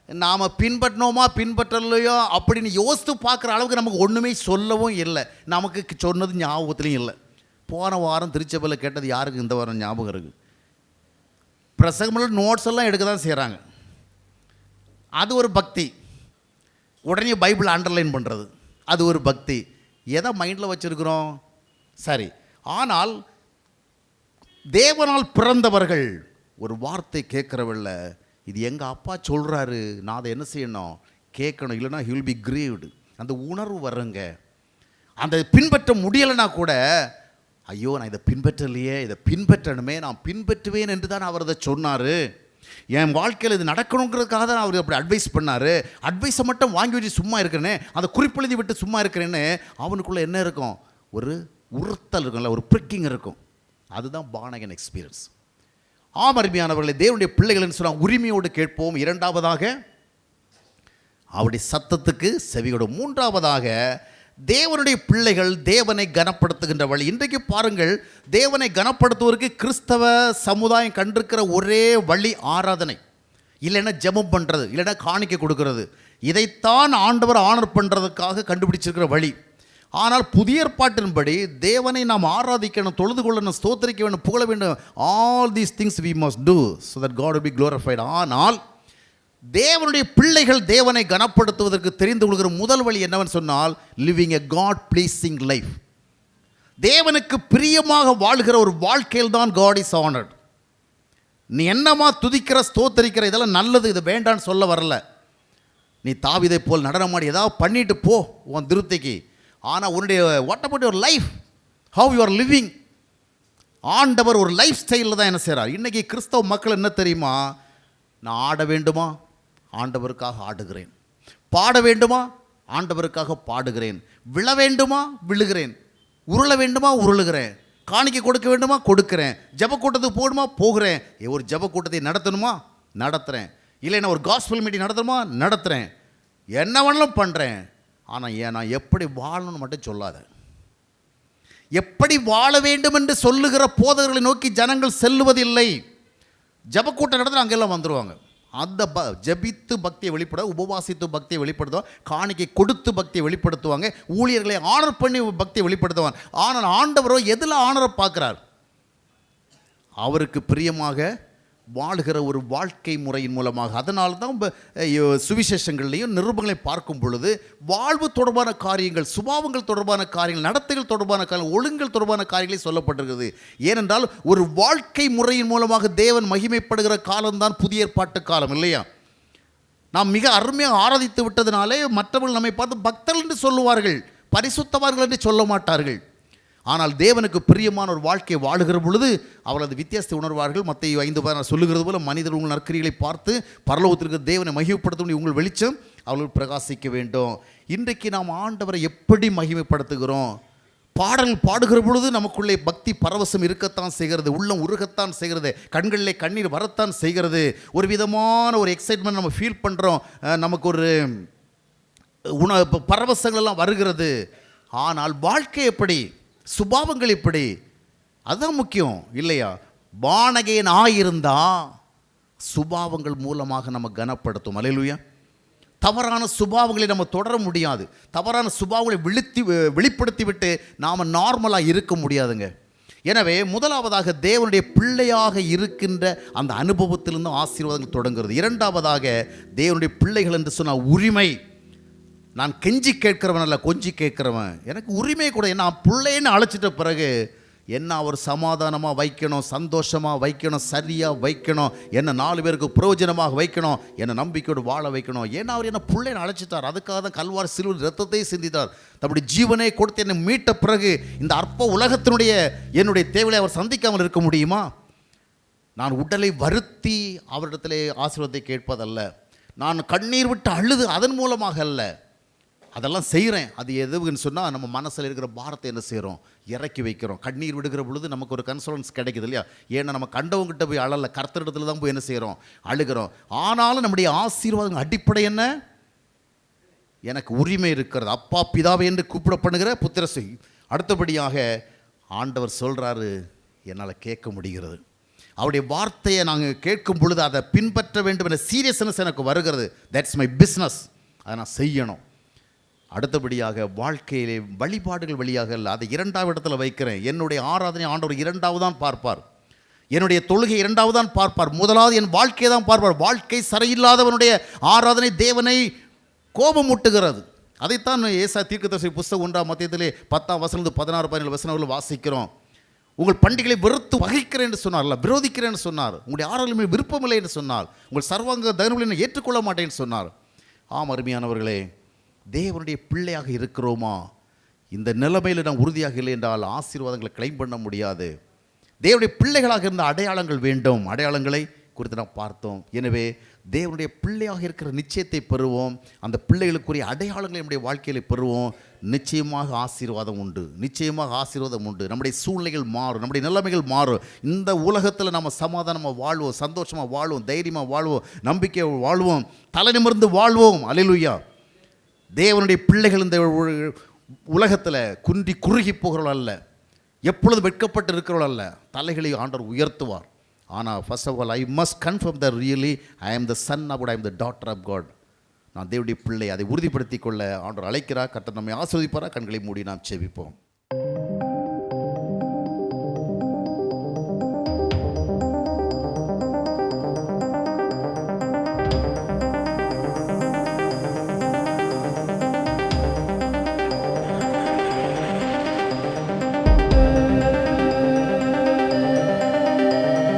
நாம் பின்பற்றினோமா பின்பற்றலையோ அப்படின்னு யோசித்து பார்க்குற அளவுக்கு நமக்கு ஒன்றுமே சொல்லவும் இல்லை. நமக்கு சொன்னது ஞாபகத்துலேயும் இல்லை. போன வாரம் திருச்சபையில் கேட்டது யாருக்கு இந்த வாரம் ஞாபகம் இருக்குது? பிரசங்கமில் நோட்ஸ் எல்லாம் எடுக்க தான் செய்கிறாங்க. அது ஒரு பக்தி. உடனே பைபிள் அண்டர்லைன் பண்ணுறது அது ஒரு பக்தி. எதை மைண்டில் வச்சுருக்கிறோம்? சரி. ஆனால் தேவனால் பிறந்தவர்கள் ஒரு வார்த்தை கேட்குறவில்ல, இது எங்கள் அப்பா சொல்கிறாரு, நான் அதை என்ன செய்யணும்? கேட்கணும், இல்லைனா ஹி வில் பி கிரீவ்டு. அந்த உணர்வு வருங்க. அந்த பின்பற்ற முடியலைன்னா கூட ஐயோ நான் இதை பின்பற்றலையே, இதை பின்பற்றணுமே, நான் பின்பற்றுவேன் என்று தான் அவர் அதை சொன்னார். என் வாழ்க்கையில் இது நடக்கணுங்கிறதுக்காக தான் அவர் அப்படி அட்வைஸ் பண்ணார். அட்வைஸை மட்டும் வாங்கி வச்சு சும்மா இருக்கிறேனே, அதை குறிப்பெழுதி விட்டு சும்மா இருக்கிறேன்னு அவனுக்குள்ளே என்ன இருக்கும்? ஒரு உறுத்தல் இருக்கும்ல, ஒரு ப்ரிக்கிங் இருக்கும். அதுதான் பானகன் எக்ஸ்பீரியன்ஸ். அருமையானவர்களே, தேவனுடைய பிள்ளைகள்னு சொன்னால் உரிமையோடு கேட்போம். இரண்டாவதாக அவருடைய சத்தத்துக்கு செவிகொடும். மூன்றாவதாக தேவனுடைய பிள்ளைகள் தேவனை கனப்படுத்துகின்ற வழி. இன்றைக்கு பாருங்கள், தேவனை கனப்படுத்துவதற்கு கிறிஸ்தவ சமுதாயம் கண்டிருக்கிற ஒரே வழி ஆராதனை, இல்லைன்னா ஜெபம் பண்ணுறது, இல்லைன்னா காணிக்கை கொடுக்கறது. இதைத்தான் ஆண்டவர் ஆனர் பண்ணுறதுக்காக கண்டுபிடிச்சிருக்கிற வழி. ஆனால் புதிய ஏற்பாட்டின்படி தேவனை நாம் ஆராதிக்கணும், தொழுது கொள்ளணும், ஸ்தோத்திரிக்க வேண்டும், புகழ வேண்டும். All these things we must do so that God will be glorified. ஆனால் தேவனுடைய பிள்ளைகள் தேவனை கனப்படுத்துவதற்கு தெரிந்து கொள்கிற முதல் வழி என்னவென்னு சொன்னால் லிவிங் எ காட் ப்ளீசிங் லைஃப். தேவனுக்கு பிரியமாக வாழ்கிற ஒரு வாழ்க்கையில் தான் காட் இஸ் ஆனர்ட். நீ என்னமா துதிக்கிற, ஸ்தோத்தரிக்கிற, இதெல்லாம் நல்லது, இது வேண்டான்னு சொல்ல வரல. நீ தாவீதை போல் நடனமாடி ஏதாவது பண்ணிட்டு போ உன் திருப்திக்கு. ஆனால் உன்னுடைய what about your life, how you are living. ஆண்டவர் ஒரு லைஃப் ஸ்டைலில் தான் என்ன செய்கிறார். இன்றைக்கி கிறிஸ்தவ மக்கள் என்ன தெரியுமா, நான் ஆட வேண்டுமா, ஆண்டவருக்காக ஆடுகிறேன். பாட வேண்டுமா, ஆண்டவருக்காக பாடுகிறேன். விழ வேண்டுமா, விழுகிறேன். உருள வேண்டுமா, உருளுகிறேன். காணிக்கை கொடுக்க வேண்டுமா, கொடுக்கிறேன். ஜெப கூட்டத்துக்கு போகணுமா, போகிறேன். ஒரு ஜெப கூட்டத்தை நடத்தணுமா, நடத்துகிறேன். இல்லைன்னா ஒரு காஸ்பல் மீட்டிங் நடத்தணுமா, நடத்துகிறேன். என்ன வேணாலும் பண்ணுறேன். ஆனால் நான் எப்படி வாழணும்னு மட்டும் சொல்லாத. எப்படி வாழ வேண்டும் என்று சொல்லுகிற போதகர்களை நோக்கி ஜனங்கள் செல்லுவதில்லை. ஜபக்கூட்டம் நடத்துகிற அங்கெல்லாம் வந்துடுவாங்க. அந்த ஜபித்து பக்தியை வெளிப்பட, உபவாசித்து பக்தியை வெளிப்படுத்துவாங்க, காணிக்கை கொடுத்து பக்தியை வெளிப்படுத்துவாங்க, ஊழியர்களை ஆனர் பண்ணி பக்தியை வெளிப்படுத்துவாங்க. ஆனால் ஆண்டவரோ எதில் ஆனரை பார்க்குறார்? அவருக்கு பிரியமாக வாழ்கிற ஒரு வாழ்க்கை முறையின் மூலமாக. அதனால தான் சுவிசேஷங்கள்லையும் நிருபங்களை பார்க்கும் பொழுது வாழ்வு தொடர்பான காரியங்கள், சுபாவங்கள் தொடர்பான காரியங்கள், நடத்தைகள் தொடர்பான காரியங்கள், ஒழுங்கல் தொடர்பான காரியங்களை சொல்லப்பட்டிருக்கிறது. ஏனென்றால் ஒரு வாழ்க்கை முறையின் மூலமாக தேவன் மகிமைப்படுகிற காலம்தான் புதிய ஏற்பாட்டு காலம், இல்லையா? நாம் மிக அருமையாக ஆராதித்து விட்டதினாலே மற்றவர்கள் நம்மை பார்த்து பக்தர்கள் என்று சொல்லுவார்கள், பரிசுத்தவான்கள் என்று சொல்ல மாட்டார்கள். ஆனால் தேவனுக்கு பிரியமான ஒரு வாழ்க்கையை வாழுகிற பொழுது அவர்களது வித்தியாசத்தை உணர்வார்கள். மத்தேயு 5:16 சொல்லுகிறது போல, மனிதர் உங்கள் நற்கிரிகளை பார்த்து பரலோகத்திற்கு தேவனை மகிமைப்படுத்த உங்கள் வெளிச்சம் அவர்கள் பிரகாசிக்க வேண்டும். இன்றைக்கு நாம் ஆண்டவரை எப்படி மகிமைப்படுத்துகிறோம்? பாடல் பாடுகிற பொழுது நமக்குள்ளே பக்தி பரவசம் இருக்கத்தான் செய்கிறது, உள்ளம் உருகத்தான் செய்கிறது, கண்களிலே கண்ணீர் வரத்தான் செய்கிறது. ஒரு விதமான ஒரு எக்ஸைட்மெண்ட் நம்ம ஃபீல் பண்ணுறோம், நமக்கு ஒரு பரவசங்களெல்லாம் வருகிறது. ஆனால் வாழ்க்கை எப்படி, சுபாவங்கள் இப்படி, அதுதான் முக்கியம், இல்லையா? பானகேன் ஆயிருந்தா சுபாவங்கள் மூலமாக நம்ம கனப்படுத்தும். அல்லேலூயா. தவறான சுபாவங்களை நம்ம தொடர முடியாது. தவறான சுபாவங்களை வெளிப்படுத்தி விட்டு நாம் நார்மலாக இருக்க முடியாதுங்க. எனவே முதலாவதாக தேவனுடைய பிள்ளையாக இருக்கின்ற அந்த அனுபவத்திலிருந்து ஆசீர்வாதங்கள் தொடங்குகிறது. இரண்டாவதாக தேவனுடைய பிள்ளைகள் என்று சொன்னால் உரிமை. நான் கெஞ்சி கேட்கிறவன் அல்ல, கொஞ்சி கேட்கிறவன். எனக்கு உரிமை கூட. நான் பிள்ளைன்னு அழைச்சிட்ட பிறகு என்ன அவர் சமாதானமாக வைக்கணும், சந்தோஷமாக வைக்கணும், சரியாக வைக்கணும், என்னை 4 பேருக்கு பிரயோஜனமாக வைக்கணும், என்னை நம்பிக்கையோடு வாழ வைக்கணும். ஏன்னா அவர் என்ன பிள்ளைன்னு அழைச்சிட்டார். அதுக்காக தான் கல்வாரி சிலுவையில் ரத்தத்தை சிந்தித்தார். தம்முடைய ஜீவனை கொடுத்து என்னை மீட்ட பிறகு இந்த அற்ப உலகத்தினுடைய என்னுடைய தேவையை அவர் சந்திக்காமல் இருக்க முடியுமா? நான் உடலை வருத்தி அவரிடத்திலே ஆசீர்வாதத்தை கேட்பதல்ல, நான் கண்ணீர் விட்டு அழுது அதன் மூலமாக அல்ல. அதெல்லாம் செய்கிறேன். அது எதுன்னு சொன்னால் நம்ம மனசில் இருக்கிற பாரத்தை என்ன செய்கிறோம், இறக்கி வைக்கிறோம். கண்ணீர் விடுகிற பொழுது நமக்கு ஒரு கன்சோலன்ஸ் கிடைக்குது, இல்லையா? ஏன்னா நம்ம கண்டவங்கிட்ட போய் அழல, கர்த்தரிடத்துல தான் போய் என்ன செய்கிறோம், அழுகிறோம். ஆனாலும் நம்முடைய ஆசீர்வாதம் அடிப்படை என்ன? எனக்கு உரிமை இருக்கிறது. அப்பா பிதாவை என்று கூப்பிடப்படுகிற புத்திரசை. அடுத்தபடியாக ஆண்டவர் சொல்கிறாரு, என்னால் கேட்க முடிகிறது. அவருடைய வார்த்தையை நாங்கள் கேட்கும் பொழுது அதை பின்பற்ற வேண்டும் என்ற சீரியஸ்னஸ் எனக்கு வருகிறது. தட்ஸ் மை பிஸ்னஸ், அதை நான் செய்யணும். அடுத்தபடியாக வாழ்க்கையிலே வழிபாடுகள் வழியாக இல்லை, அதை 2வது இடத்துல வைக்கிறேன். என்னுடைய ஆராதனை ஆண்டவர் 2வது தான் பார்ப்பார், என்னுடைய தொழுகை 2வது தான் பார்ப்பார். முதலாவது என் வாழ்க்கையை தான் பார்ப்பார். வாழ்க்கை சரியில்லாதவனுடைய ஆராதனை தேவனை கோபமூட்டுகிறது. அதைத்தான் ஏசாயா தீர்க்கதரிசி புஸ்தகம் 1ஆம் அத்தியாயத்திலே 10ஆம் வசனம் 16-17 வசனங்களில் வாசிக்கிறோம். உங்கள் பண்டிகைகளை வெறுத்து வகிக்கிறேன் என்று சொன்னார்ல, விரோதிக்கிறேன் என்று சொன்னார். உங்களுடைய ஆராதனை விருப்பமில்லை என்று சொன்னார். உங்கள் சர்வாங்க தயவுகளை ஏற்றுக்கொள்ள மாட்டேன் என்று சொன்னார். ஆம் அருமையானவர்களே, தேவனுடைய பிள்ளையாக இருக்கிறோமா? இந்த நிலைமையில் நாம் உறுதியாக இல்லை என்றால் ஆசீர்வாதங்களை கிளைம் பண்ண முடியாது. தேவனுடைய பிள்ளைகளாக இருந்த அடையாளங்கள் வேண்டும். அடையாளங்களை குறித்து நாம் பார்த்தோம். எனவே தேவனுடைய பிள்ளையாக இருக்கிற நிச்சயத்தை பெறுவோம். அந்த பிள்ளைகளுக்குரிய அடையாளங்களை நம்முடைய வாழ்க்கையில் பெறுவோம். நிச்சயமாக ஆசீர்வாதம் உண்டு. நிச்சயமாக ஆசீர்வாதம் உண்டு. நம்முடைய சூழ்நிலைகள் மாறும், நம்முடைய நிலைமைகள் மாறும். இந்த உலகத்தில் நம்ம சமாதானமாக வாழ்வோம், சந்தோஷமாக வாழ்வோம், தைரியமாக வாழ்வோம், நம்பிக்கை வாழ்வோம், தலை நிமிர்ந்து வாழ்வோம். அல்லேலூயா. தேவனுடைய பிள்ளைகள் இந்த உலகத்தில் குன்றி குறுகி போகிறவர்கள் அல்ல, எப்பொழுது வெட்கப்பட்டு இருக்கிறவர்கள் அல்ல. தலைகளை ஆண்டவர் உயர்த்துவார். ஆனால் first of all I must confirm the really I am the son of God, I am the daughter of God. நான் தேவனுடைய பிள்ளை. அதை உறுதிப்படுத்திக் கொள்ள ஆண்டவர் அழைக்கிறார். கர்த்தர் நம்மை ஆசீர்வதிப்பாரா? கண்களை மூடி நாம் செபிப்போம்.